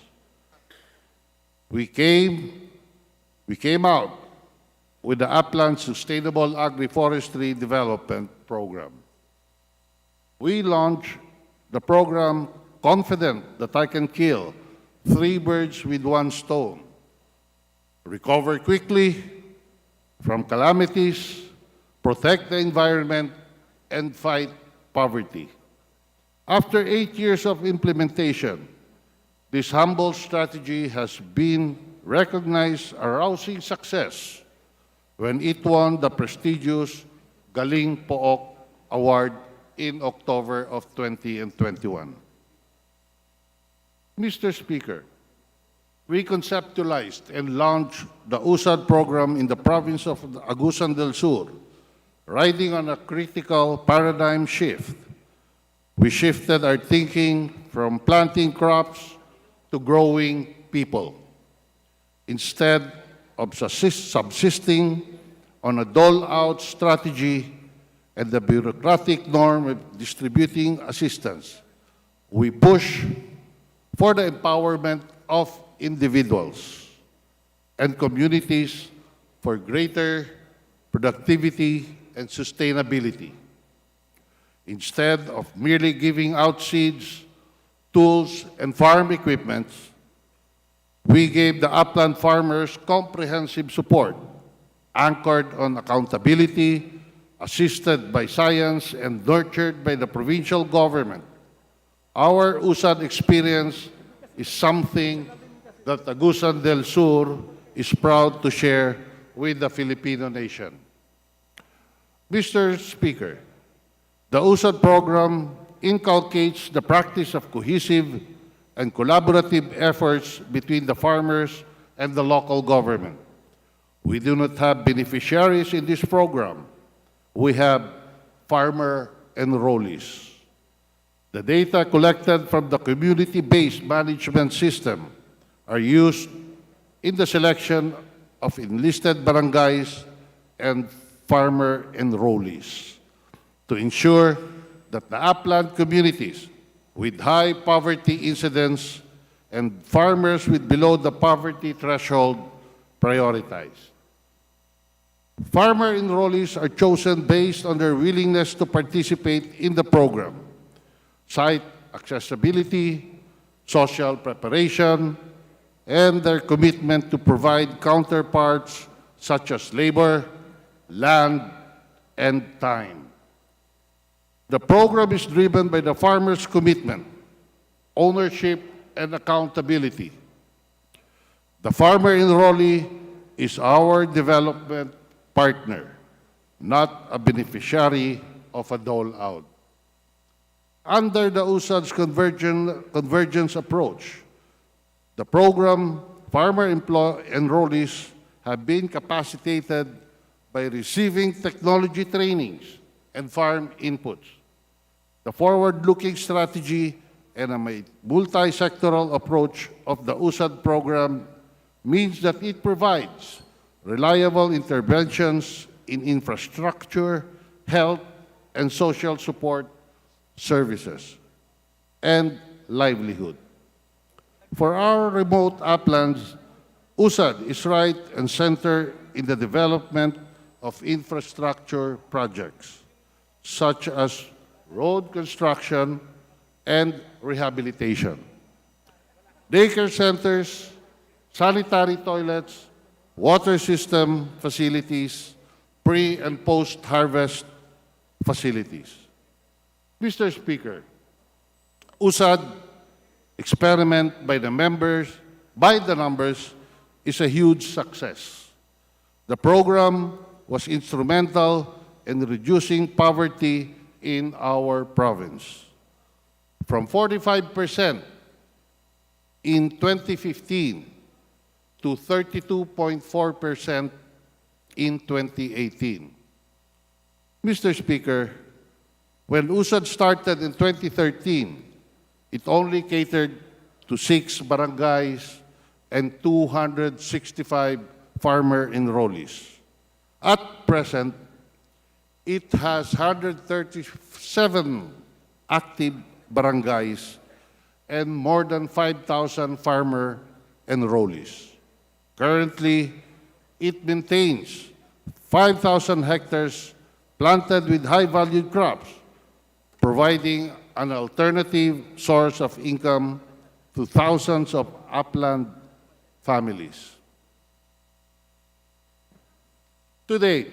We came out with the Upland Sustainable Agroforestry Development Program. We launched the program confident that I can kill 3 birds with 1 stone, recover quickly from calamities, protect the environment, and fight poverty. After 8 years of implementation, this humble strategy has been recognized a rousing success when it won the prestigious Galing Pook Award in October of 2021. Mr. Speaker, we conceptualized and launched the USAID program in the province of Agusan del Sur, riding on a critical paradigm shift. We shifted our thinking from planting crops to growing people. Instead of subsisting on a dole-out strategy and the bureaucratic norm of distributing assistance, we push for the empowerment of individuals and communities for greater productivity and sustainability. Instead of merely giving out seeds, tools, and farm equipment, we gave the upland farmers comprehensive support, anchored on accountability, assisted by science, and nurtured by the provincial government. Our USAID experience is something that Agusan del Sur is proud to share with the Filipino nation. Mr. Speaker, the USAID program inculcates the practice of cohesive and collaborative efforts between the farmers and the local government. We do not have beneficiaries in this program. We have farmer enrollees. The data collected from the community-based management system are used in the selection of enlisted barangays and farmer enrollees to ensure that the upland communities with high poverty incidence and farmers with below the poverty threshold prioritized. Farmer enrollees are chosen based on their willingness to participate in the program, site accessibility, social preparation, and their commitment to provide counterparts such as labor, land, and time. The program is driven by the farmers' commitment, ownership, and accountability. The farmer enrollee is our development partner, not a beneficiary of a dole-out. Under the USAID's convergence approach, the program farmer enrollees have been capacitated by receiving technology trainings and farm inputs. The forward-looking strategy and a multi-sectoral approach of the USAID program means that it provides reliable interventions in infrastructure, health, and social support services, and livelihood. For our remote uplands, USAID is right and center in the development of infrastructure projects, such as road construction and rehabilitation, daycare centers, sanitary toilets, water system facilities, pre- and post-harvest facilities. Mr. Speaker, USAID experiment by the numbers is a huge success. The program was instrumental in reducing poverty in our province. from 45% in 2015 to 32.4% in 2018. Mr. Speaker, when USAD started in 2013, it only catered to 6 barangays and 265 farmer enrollees. At present, it has 137 active barangays and more than 5,000 farmer enrollees. Currently, it maintains 5,000 hectares planted with high-valued crops, providing an alternative source of income to thousands of upland families. To date,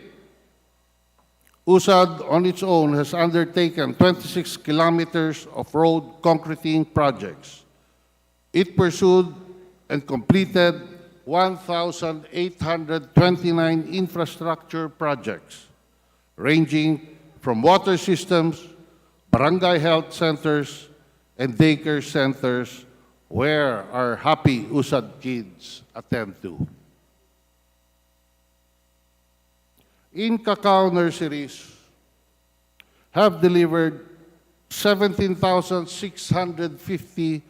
USAD on its own has undertaken 26 kilometers of road concreting projects. It pursued and completed 1,829 infrastructure projects, ranging from water systems, barangay health centers, and daycare centers where our happy USAD kids attend to. In cacao nurseries, have delivered 17,650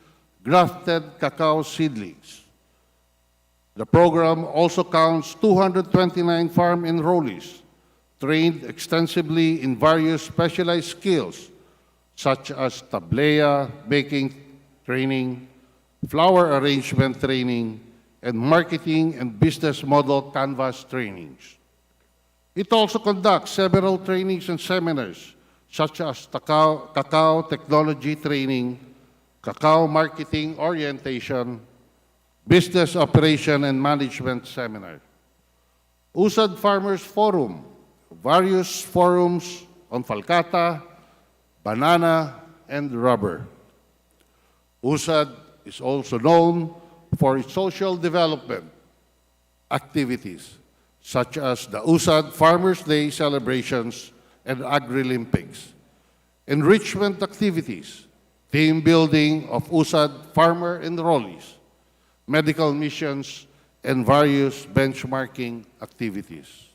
grafted cacao seedlings. The program also counts 229 farm enrollees trained extensively in various specialized skills such as tablea baking training, flower arrangement training, and marketing and business model canvas trainings. It also conducts several trainings and seminars such as cacao technology training, cacao marketing orientation, business operation and management seminar. USAD Farmers Forum, various forums on falcata, banana, and rubber. USAD is also known for its social development activities, such as the USAD Farmers' Day celebrations and Agri-Olympics, enrichment activities, team building of USAD farmer enrollees, medical missions, and various benchmarking activities.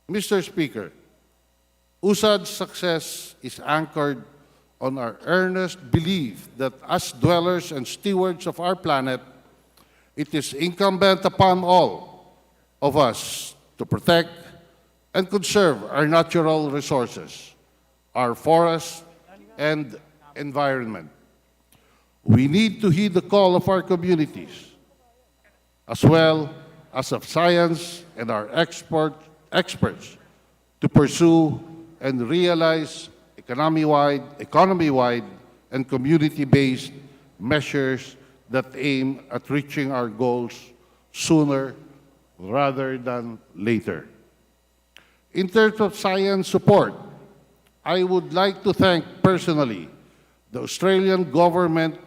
Mr. Speaker, USAD's success is anchored on our earnest belief that as dwellers and stewards of our planet, it is incumbent upon all of us to protect and conserve our natural resources, our forests, and environment. We need to heed the call of our communities, as well as of science and our experts, to pursue and realize economy-wide and community-based measures that aim at reaching our goals sooner rather than later. In terms of science support, I would like to thank personally the Australian government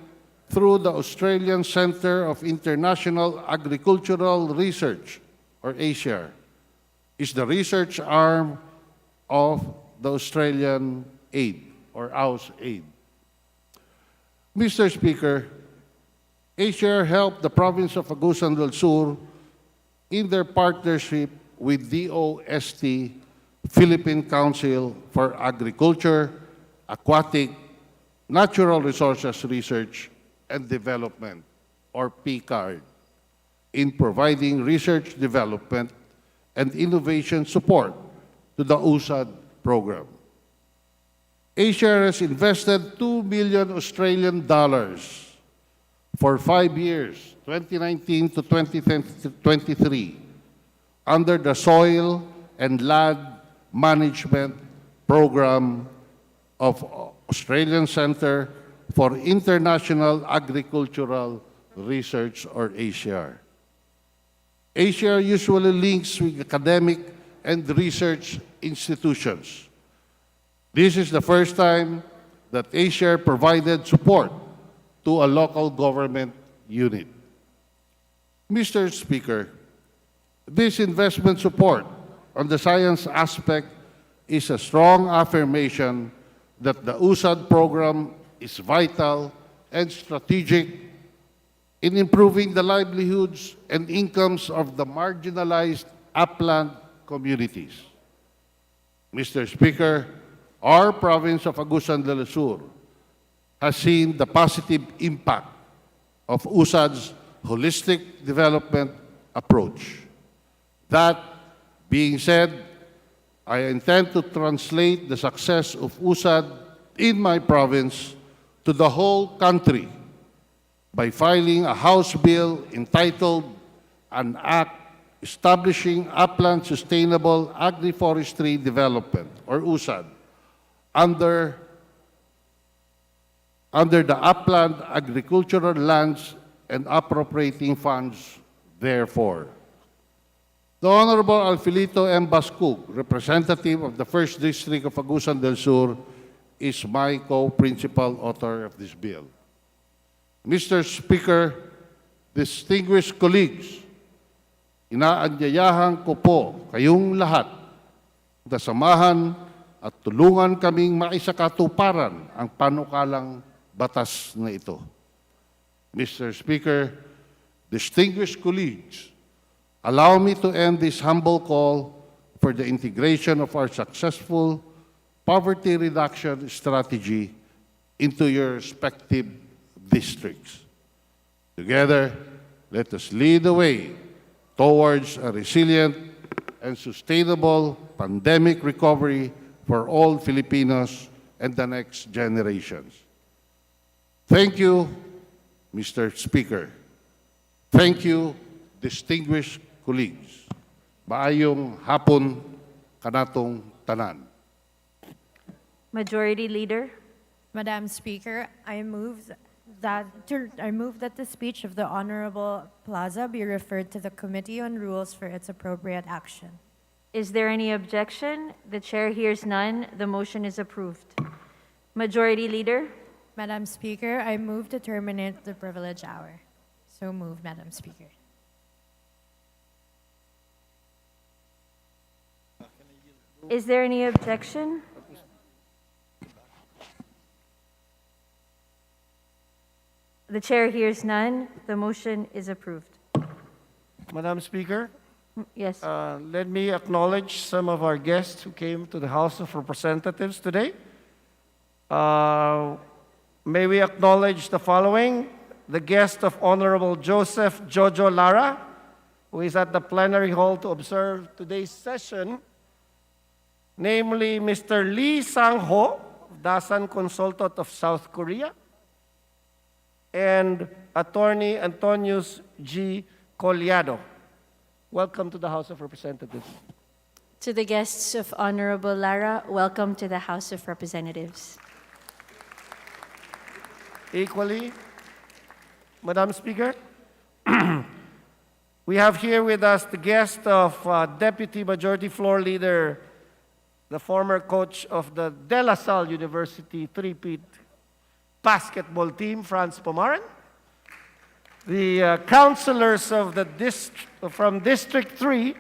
through the Australian Centre of International Agricultural Research, or ASIAR, is the research arm of the Australian Aid, or AusAid. Mr. Speaker, ASIAR helped the province of Agusan del Sur in their partnership with DOST, Philippine Council for Agriculture, Aquatic, Natural Resources Research and Development, or PCARD, in providing research development and innovation support to the USAD program. ASIAR has invested $2 million Australian dollars for 5 years, 2019 to 2023, under the Soil and Land Management Program of Australian Centre for International Agricultural Research, or ASIAR. ASIAR usually links with academic and research institutions. This is the first time that ASIAR provided support to a local government unit. Mr. Speaker, this investment support on the science aspect is a strong affirmation that the USAD program is vital and strategic in improving the livelihoods and incomes of the marginalized upland communities. Mr. Speaker, our province of Agusan del Sur has seen the positive impact of USAID's holistic development approach. That being said, I intend to translate the success of USAID in my province to the whole country by filing a House bill entitled An Act Establishing Upland Sustainable Agroforestry Development, or USAD, under the Upland Agricultural Lands and appropriating funds therefore. The Honorable Alfilito M. Bascug, representative of the 1st District of Agusan del Sur, is my co-principal author of this bill. Mr. Speaker, distinguished colleagues, inaanyayahan ko po kayong lahat na samahan at tulungan kaming maisakatuparan ang panukalang batas na ito. Mr. Speaker, distinguished colleagues, allow me to end this humble call for the integration of our successful poverty reduction strategy into your respective districts. Together, let us lead the way towards a resilient and sustainable pandemic recovery for all Filipinos and the next generations. Thank you, Mr. Speaker. Thank you, distinguished colleagues. Maayong hapon kanatong tanan. Majority Leader. Madam Speaker, I move that the speech of the Honorable Plaza be referred to the Committee on Rules for its appropriate action. Is there any objection? The chair hears none. The motion is approved. Majority Leader. Madam Speaker, I move to terminate the privilege hour. So moved, Madam Speaker. Is there any objection? The chair hears none. The motion is approved. Madam Speaker, Yes. let me acknowledge some of our guests who came to the House of Representatives today. May we acknowledge the following: the guest of Honorable Joseph Jojo Lara, who is at the plenary hall to observe today's session, namely Mr. Lee Sang-ho, Dasan Consultant of South Korea, and Attorney Antonius G. Collado. Welcome to the House of Representatives. To the guests of Honorable Lara, welcome to the House of Representatives. Equally, Madam Speaker, we have here with us the guest of Deputy Majority Floor Leader, the former coach of the De La Salle University three-peat basketball team, Franz Pomaran, the councilors of from District 3,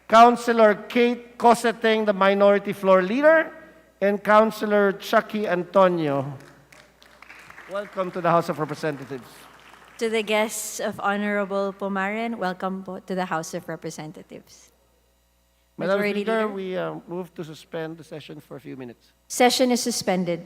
Councilor Kate Coseteng, the Minority Floor Leader, and Councilor Chucky Antonio. Welcome to the House of Representatives. To the guests of Honorable Pomaran, welcome po to the House of Representatives. Madam Majority Speaker, Leader. we move to suspend the session for a few minutes. Session is suspended.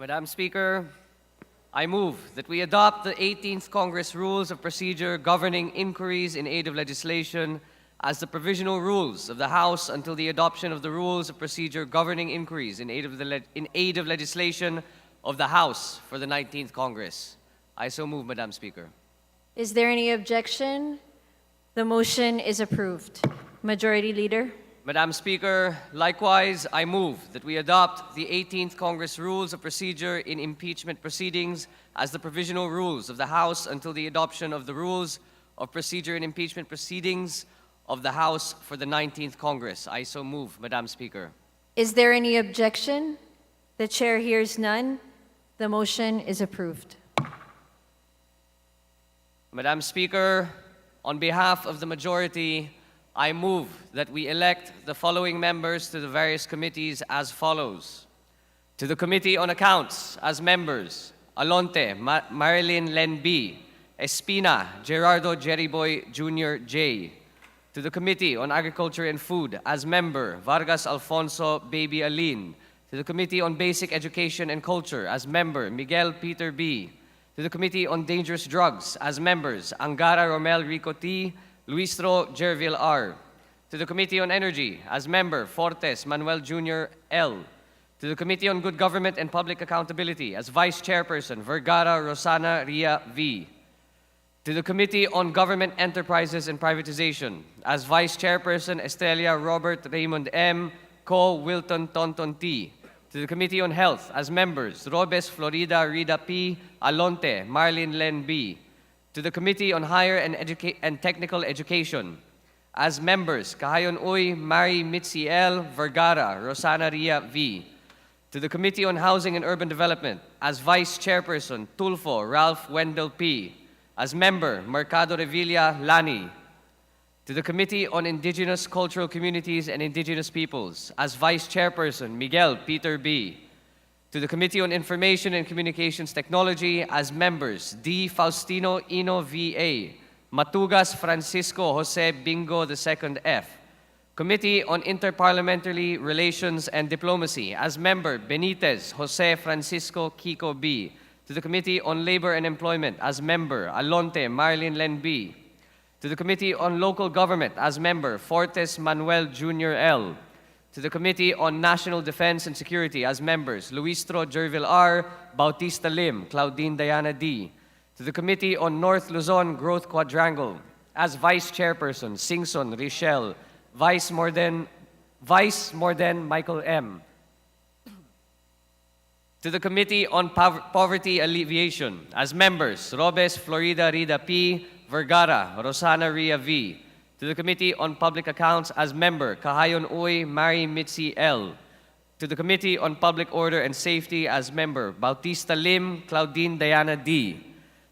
Madam Speaker, I move that we adopt the 18th Congress Rules of Procedure governing inquiries in aid of legislation as the provisional rules of the House until the adoption of the Rules of Procedure governing inquiries in aid of legislation of the House for the 19th Congress. I so move, Madam Speaker. Is there any objection? The motion is approved. Majority Leader. Madam Speaker, likewise, I move that we adopt the 18th Congress Rules of Procedure in impeachment proceedings as the provisional rules of the House until the adoption of the Rules of Procedure in impeachment proceedings of the House for the 19th Congress. I so move, Madam Speaker. Is there any objection? The chair hears none. The motion is approved. Madam Speaker, on behalf of the majority, I move that we elect the following members to the various committees as follows. To the Committee on Accounts as members, Alonte, Marilyn Len B., Espina, Gerardo Jeriboy Jr. J. To the Committee on Agriculture and Food as member, Vargas Alfonso Baby Aline. To the Committee on Basic Education and Culture as member, Miguel Peter B. To the Committee on Dangerous Drugs as members, Angara Romel Rico T., Luistro Jervil R. To the Committee on Energy as member, Fortes Manuel Jr. L. To the Committee on Good Government and Public Accountability as Vice Chairperson, Vergara Rosana Ria V. To the Committee on Government Enterprises and Privatization as Vice Chairperson, Estelia Robert Raymond M. Co. Wilton Tonton T. To the Committee on Health as members, Robes Florida Rida P. Alonte Marlin Len B. To the Committee on Higher and Technical Education as members, Kahayon Uy Mari Mitzi L. Vergara Rosana Ria V. To the Committee on Housing and Urban Development as Vice Chairperson, Tulfo Ralph Wendell P. As member, Mercado Revilla Lani. To the Committee on Indigenous Cultural Communities and Indigenous Peoples as Vice Chairperson, Miguel Peter B. To the Committee on Information and Communications Technology as members, D. Faustino Ino V.A., Matugas Francisco Jose Bingo II F. Committee on Interparliamentary Relations and Diplomacy as member, Benitez Jose Francisco Kiko B. To the Committee on Labor and Employment as member, Alonte Marilyn Len B. To the Committee on Local Government as member, Fortes Manuel Jr. L. To the Committee on National Defense and Security as members, Luistro Jervil R., Bautista Lim, Claudine Diana D. To the Committee on North Luzon Growth Quadrangle as Vice Chairperson, Singson Richelle, Vice Morden Michael M. To the Committee on Poverty Alleviation as members, Robes Florida Rida P., Vergara Rosana Ria V. To the Committee on Public Accounts as member, Kahayon Uy Mari Mitzi L. To the Committee on Public Order and Safety as member, Bautista Lim, Claudine Diana D.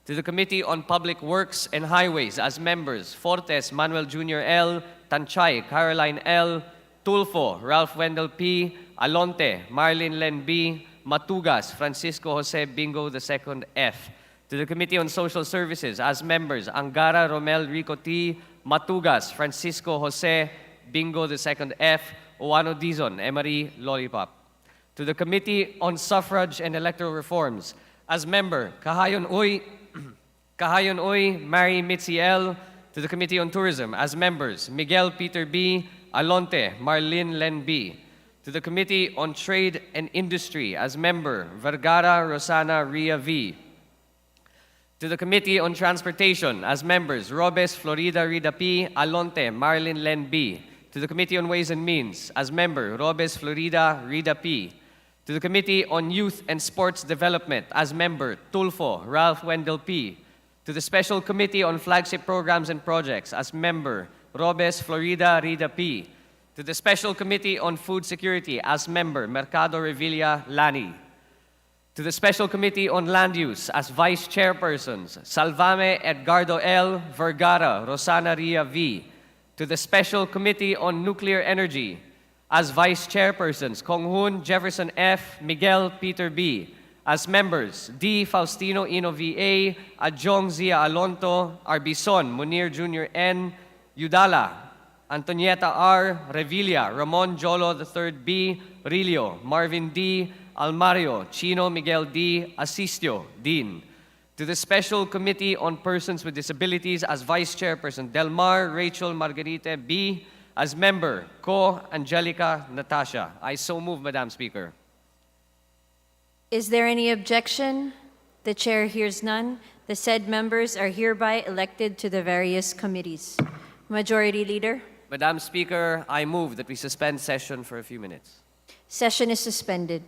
To the Committee on Public Works and Highways as members, Fortes Manuel Jr. L., Tanchay Caroline L., Tulfo Ralph Wendell P., Alonte Marlin Len B., Matugas Francisco Jose Bingo II F. To the Committee on Social Services as members, Angara Romel Rico T., Matugas Francisco Jose Bingo II F. Oano Dizon Emery Lollipop. To the Committee on Suffrage and Electoral Reforms as member, Kahayon Uy Mary Mitzi L. To the Committee on Tourism as members, Miguel Peter B., Alonte Marlin Len B. To the Committee on Trade and Industry as member, Vergara Rosana Ria V. To the Committee on Transportation as members, Robes Florida Rida P., Alonte Marlin Len B. To the Committee on Ways and Means as member, Robes Florida Rida P. To the Committee on Youth and Sports Development as member, Tulfo Ralph Wendell P. To the Special Committee on Flagship Programs and Projects as member, Robes Florida Rida P. To the Special Committee on Food Security as member, Mercado Revilla Lani. To the Special Committee on Land Use as Vice Chairpersons, Salvame Edgardo L. Vergara Rosana Ria V. To the Special Committee on Nuclear Energy as Vice Chairpersons, Konghun Jefferson F. Miguel Peter B. As members, D. Faustino Ino V.A., Adjong Zia Alonto, Arbison Munir Jr. N., Udala, Antonieta R., Revilla, Ramon Jolo III B., Rillo, Marvin D., Almario Chino Miguel D. Asistio, Dean. To the Special Committee on Persons with Disabilities as Vice Chairperson, Delmar Rachel Margarite B. As member, Co. Angelica Natasha. I so move, Madam Speaker. Is there any objection? The chair hears none. The said members are hereby elected to the various committees. Majority Leader, Madam Speaker, I move that we suspend session for a few minutes. session is suspended.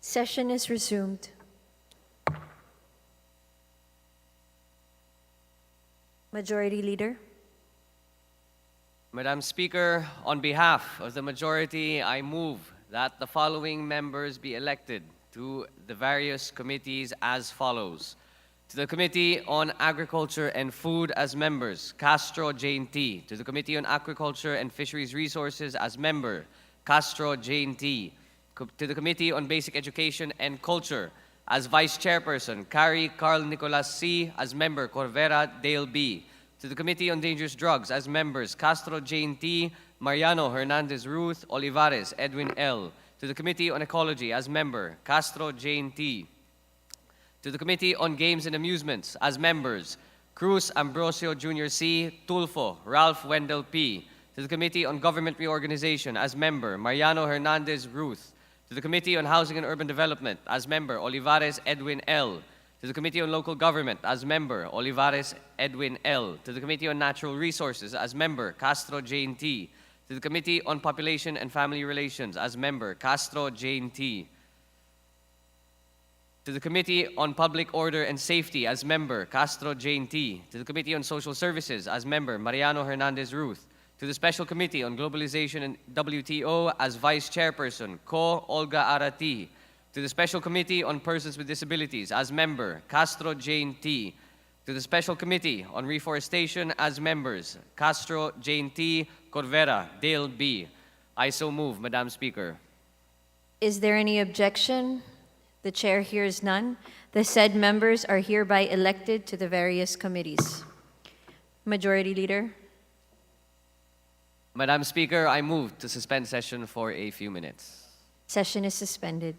Session is resumed. Majority Leader. Madam Speaker, on behalf of the majority, I move that the following members be elected to the various committees as follows. To the Committee on Agriculture and Food as members, Castro Jane T. To the Committee on Agriculture and Fisheries Resources as member, Castro Jane T. To the Committee on Basic Education and Culture as Vice Chairperson, Carrie Carl Nicolas C. As member, Corvera Dale B. To the Committee on Dangerous Drugs as members, Castro Jane T., Mariano Hernandez Ruth, Olivares Edwin L. To the Committee on Ecology as member, Castro Jane T. To the Committee on Games and Amusements as members, Cruz Ambrosio Jr. C., Tulfo Ralph Wendell P. To the Committee on Government Reorganization as member, Mariano Hernandez Ruth. To the Committee on Housing and Urban Development as member, Olivares Edwin L. To the Committee on Local Government as member, Olivares Edwin L. To the Committee on Natural Resources as member, Castro Jane T. To the Committee on Population and Family Relations as member, Castro Jane T. To the Committee on Public Order and Safety as member, Castro Jane T. To the Committee on Social Services as member, Mariano Hernandez Ruth. To the Special Committee on Globalization and WTO as Vice Chairperson, Ko Olga Arati. To the Special Committee on Persons with Disabilities as member, Castro Jane T. To the Special Committee on Reforestation as members, Castro Jane T. Corvera Dale B. I so move, Madam Speaker. Is there any objection? The chair hears none. The said members are hereby elected to the various committees. Majority Leader. Madam Speaker, I move to suspend session for a few minutes. Session is suspended.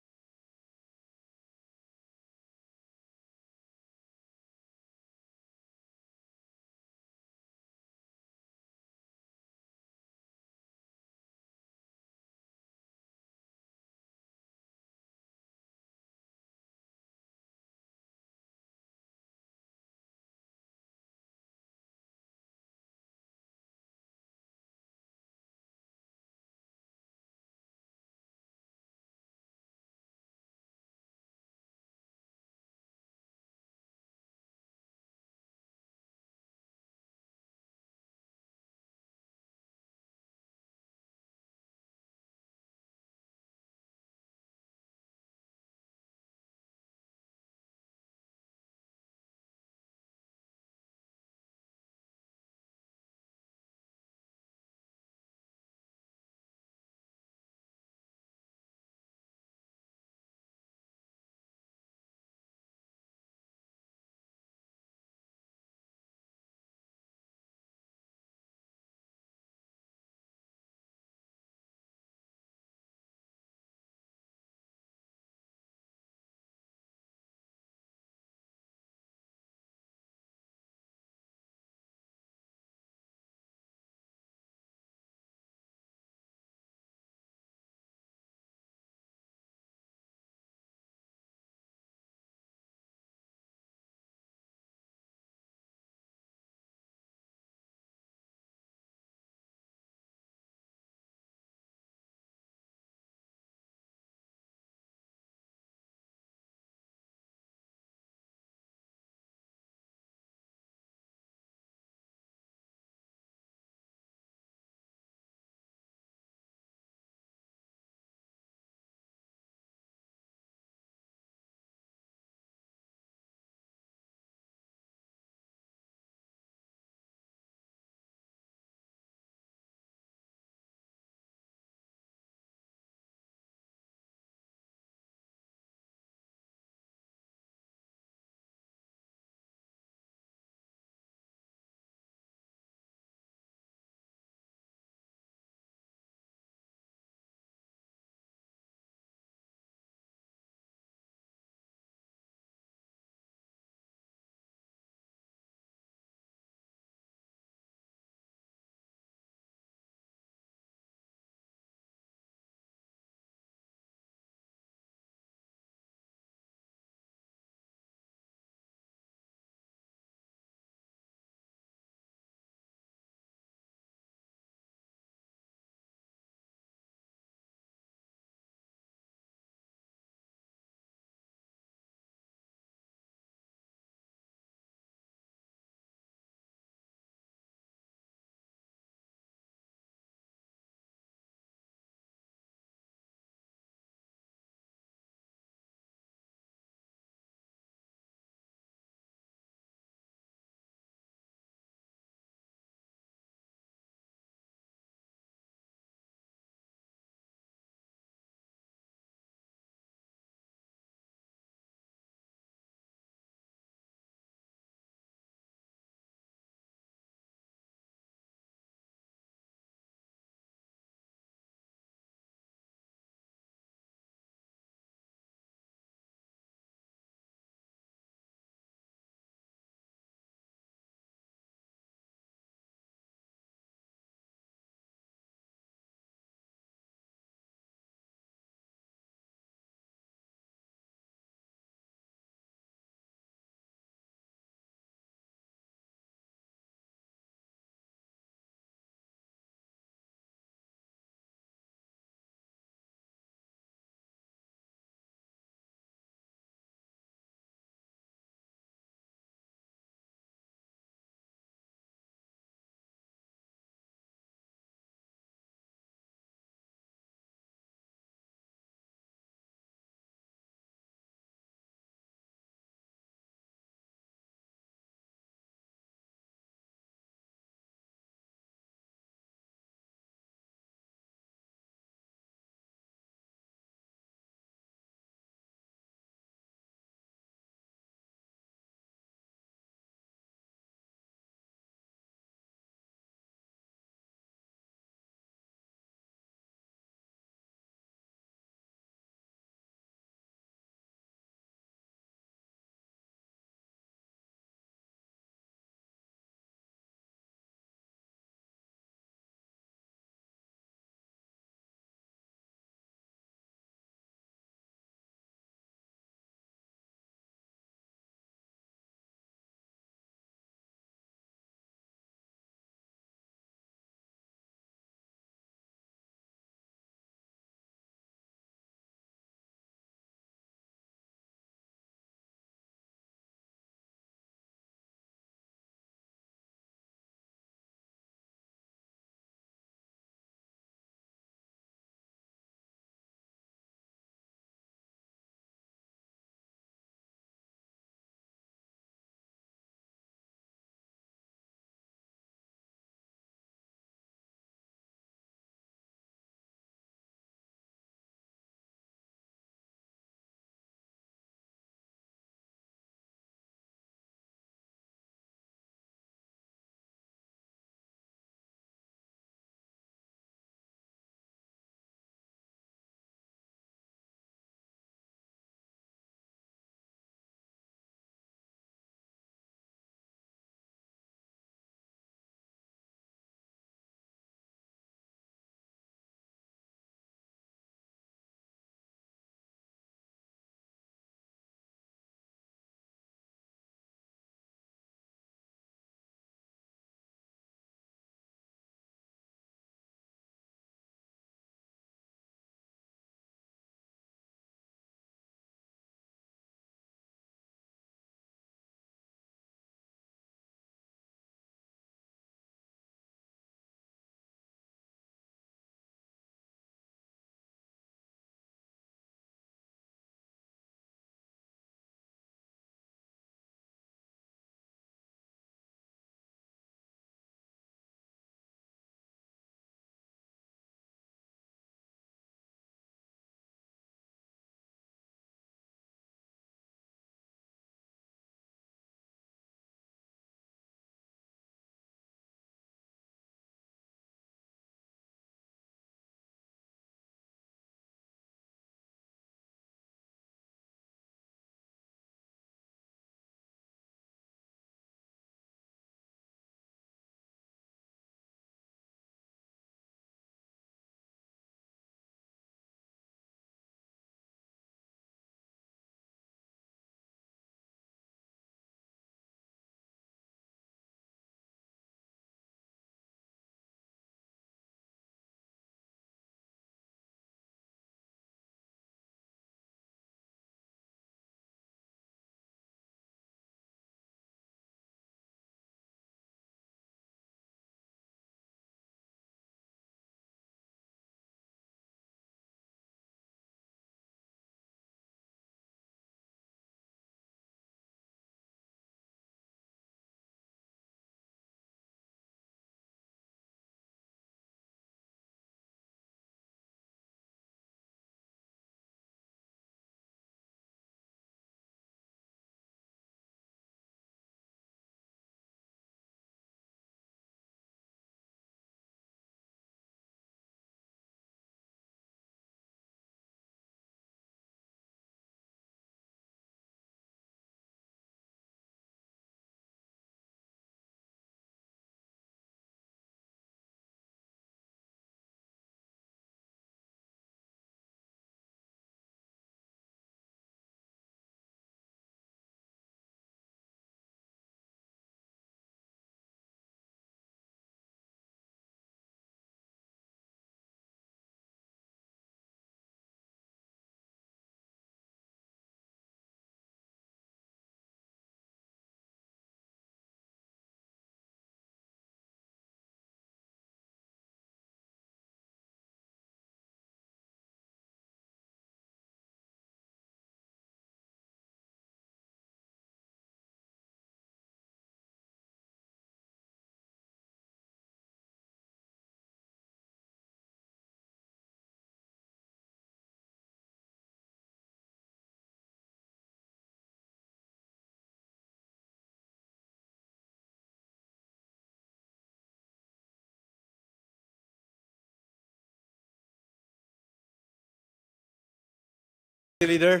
Leader.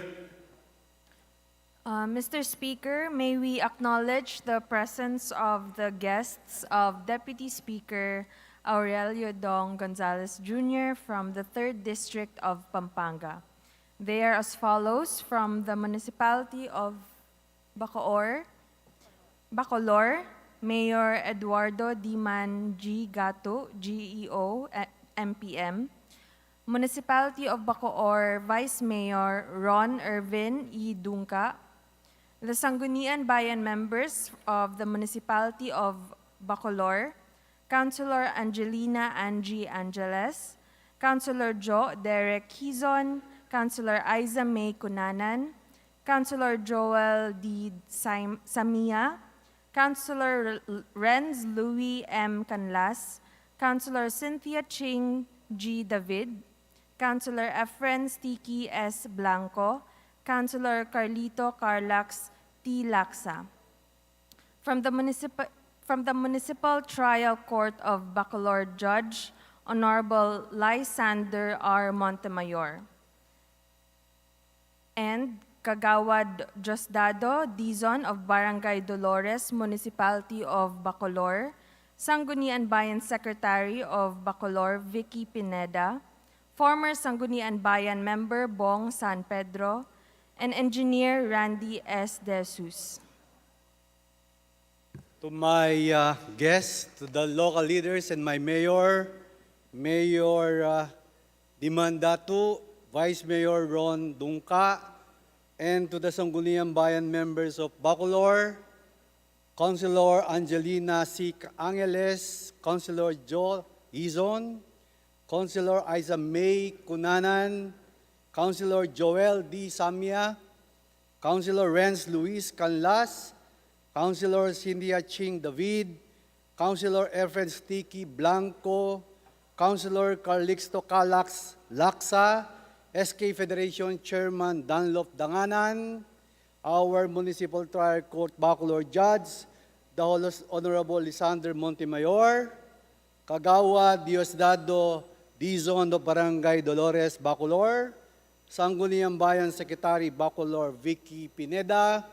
Mr. Speaker, may we acknowledge the presence of the guests of Deputy Speaker Aurelio Dong Gonzalez Jr. from the 3rd District of Pampanga. They are as follows: from the municipality of Bacolor, Mayor Eduardo Diman G. Gato, GEO, MPM. Municipality of Bacoor, Vice Mayor Ron Irvin E. Dunca. The Sangguniang Bayan members of the Municipality of Bacolor, Councilor Angelina Angie Angeles, Councilor Joe Derek Hizon, Councilor Aiza May Cunanan, Councilor Joel D. Samia, Councilor Renz Louis M. Canlas, Councilor Cynthia Ching G. David, Councilor Efren Sticky S. Blanco, Councilor Carlito Carlax T. Laksa. From the Municipal Trial Court of Bacolor, Judge Honorable Lysander R. Montemayor. And Kagawad Diosdado Dizon of Barangay Dolores, Municipality of Bacolor, Sangguniang Bayan Secretary of Bacolor, Vicky Pineda, former Sangguniang Bayan member Bong San Pedro, and Engineer Randy S. De Jesus. To my guests, to the local leaders and my mayor, Mayor Dimandatu, Vice Mayor Ron Dunca, and to the Sangguniang Bayan members of Bacolor, Councilor Angelina C. Angeles, Councilor Joe Hizon, Councilor Aiza May Cunanan, Councilor Joel D. Samia, Councilor Renz Luis Canlas, Councilor Cynthia Ching David, Councilor Efren Sticky Blanco, Councilor Carlixto Calax Laksa, SK Federation Chairman Dunlop Danganan, our Municipal Trial Court Bacolor Judge, the Honorable Lysander Montemayor, Kagawa Diosdado Dizon of Barangay Dolores, Bacolor, Sangguniang Bayan Secretary Bacolor Vicky Pineda,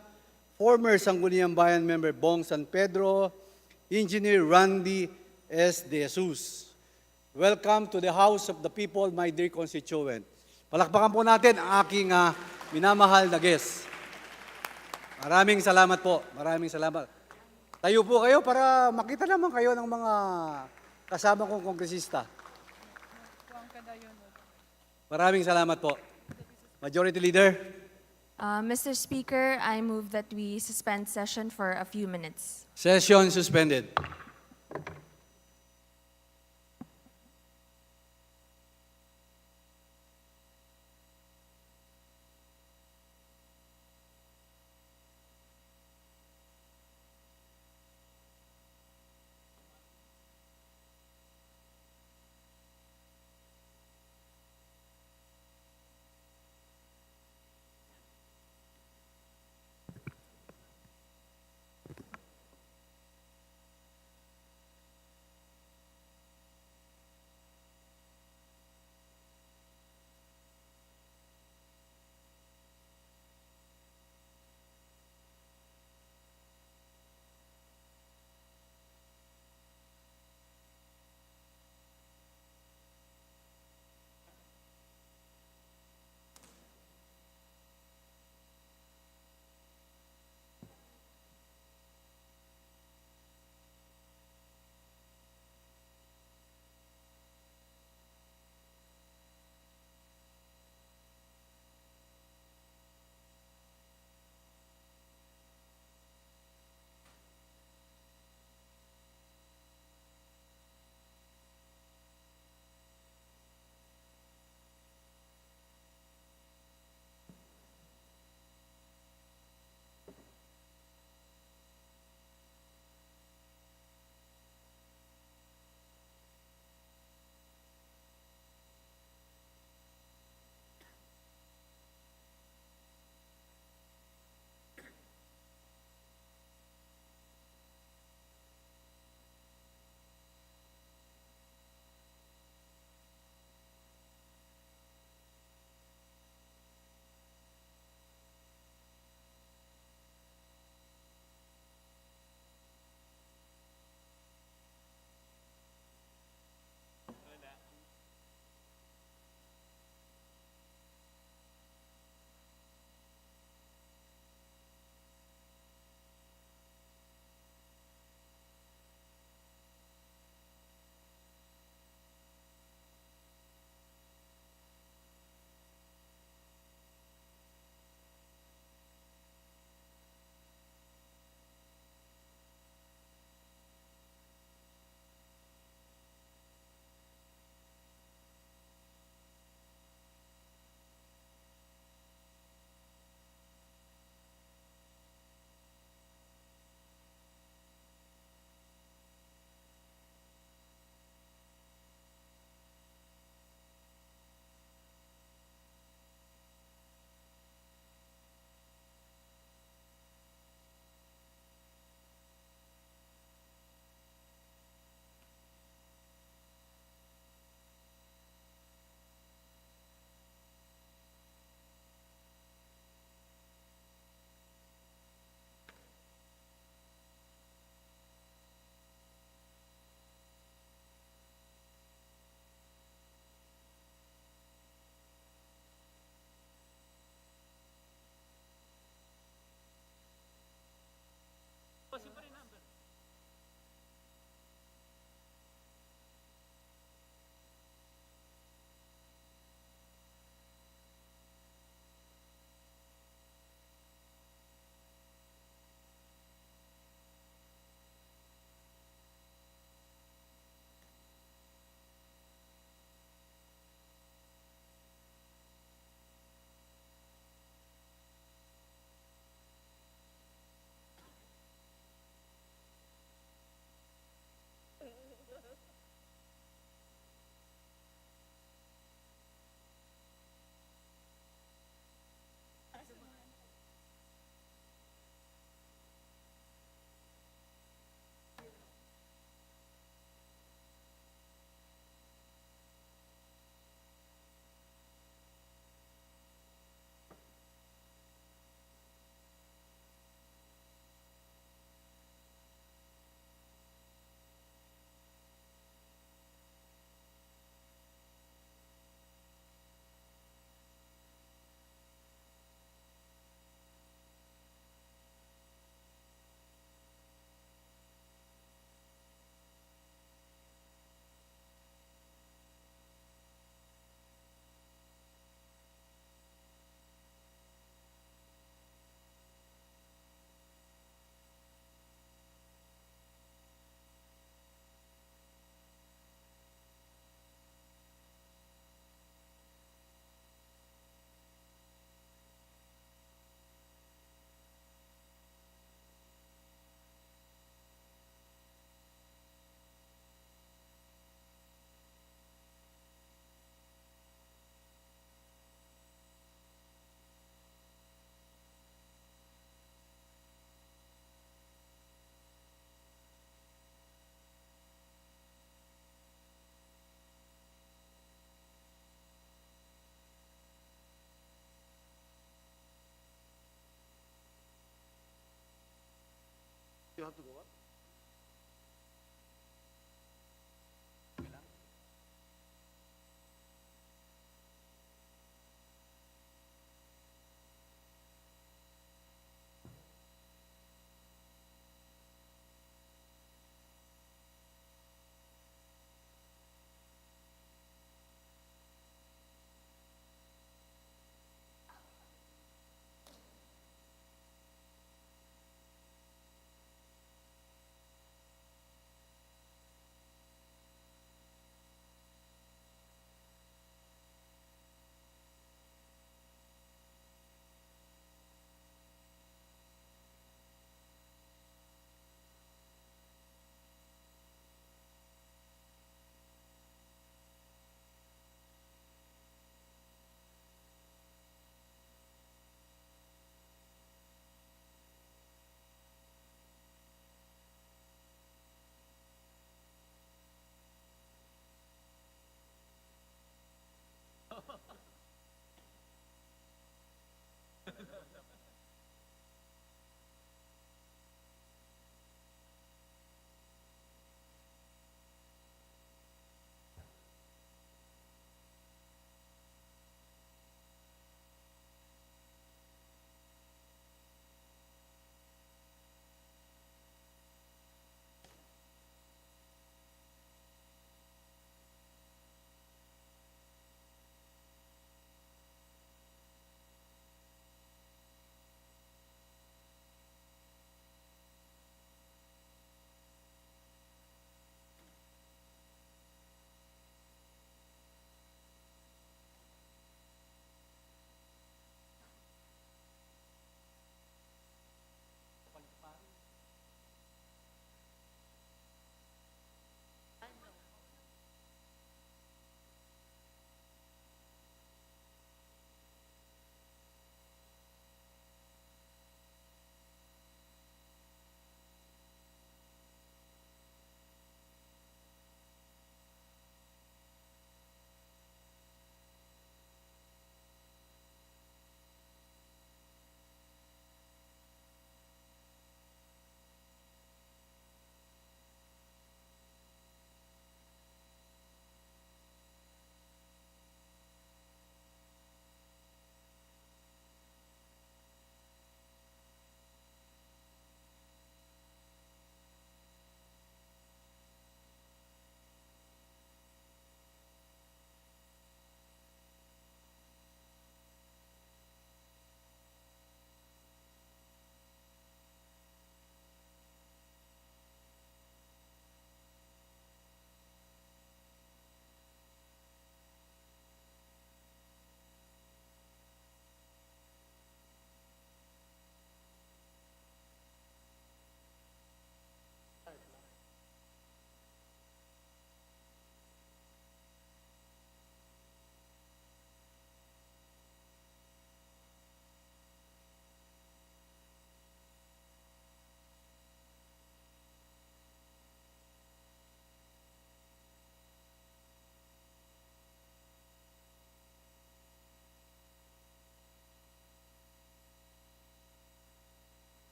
former Sangguniang Bayan member Bong San Pedro, Engineer Randy S. De Jesus. Welcome to the House of the People, my dear constituent. Palakpakan po natin ang aking minamahal na guest. Maraming salamat po. Maraming salamat. Tayo po kayo para makita naman kayo ng mga kasama kong kongresista. Maraming salamat po. Majority Leader. Mr. Speaker, I move that we suspend session for a few minutes. Session suspended.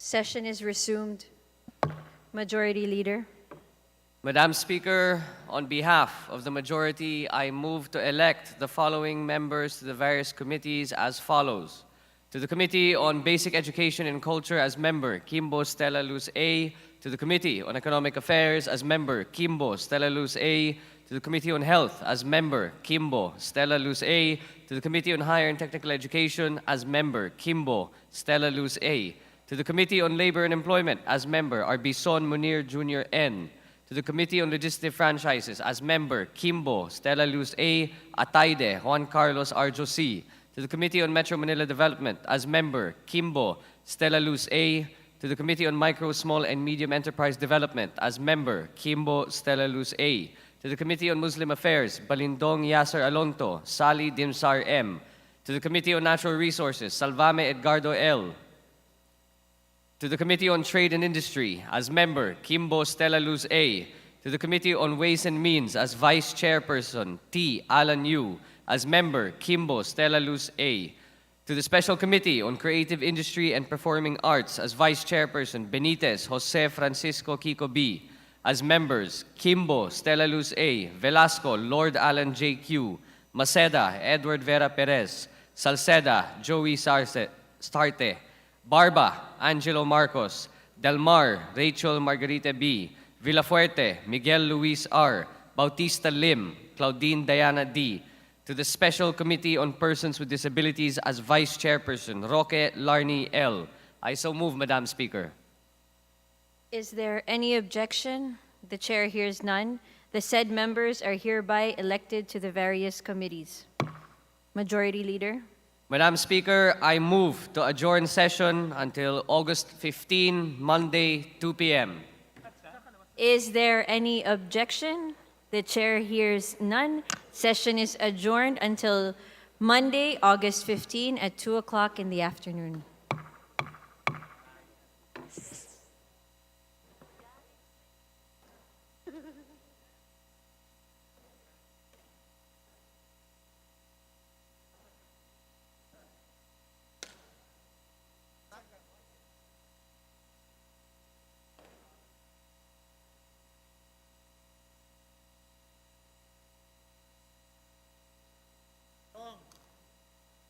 Session is resumed. Majority Leader. Madam Speaker, on behalf of the majority, I move to elect the following members to the various committees as follows. To the Committee on Basic Education and Culture as member, Kimbo Stella Luz A. To the Committee on Economic Affairs as member, Kimbo Stella Luz A. To the Committee on Health as member, Kimbo Stella Luz A. To the Committee on Higher and Technical Education as member, Kimbo Stella Luz A. To the Committee on Labor and Employment as member, Arbison Munir Jr. N. To the Committee on Legislative Franchises as member, Kimbo Stella Luz A. Ataide Juan Carlos Arjo C. To the Committee on Metro Manila Development as member, Kimbo Stella Luz A. To the Committee on Micro, Small, and Medium Enterprise Development as member, Kimbo Stella Luz A. To the Committee on Muslim Affairs, Balindong Yasser Alonto, Sali Dimsar M. To the Committee on Natural Resources, Salvame Edgardo L. To the Committee on Trade and Industry, as member, Kimbo Stella Luz A. To the Committee on Ways and Means, as Vice Chairperson, T. Alan Yu. As member, Kimbo Stella Luz A. To the Special Committee on Creative Industry and Performing Arts, as Vice Chairperson, Benitez Jose Francisco Kiko B. As members, Kimbo Stella Luz A. Velasco Lord Alan J. Q. Maceda Edward Vera Perez. Salceda Joey Starte. Barba Angelo Marcos. Delmar Rachel Margarita B. Villafuerte Miguel Luis R. Bautista Lim Claudine Diana D. To the Special Committee on Persons with Disabilities as Vice Chairperson, Roque Larney L. I so move, Madam Speaker. Is there any objection? The chair hears none. The said members are hereby elected to the various committees. Majority Leader. Madam Speaker, I move to adjourn session until August 15, Monday, 2 p.m. Is there any objection? The chair hears none. Session is adjourned until Monday, August 15 at 2 o'clock in the afternoon.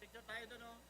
Picture tayo doon, oh.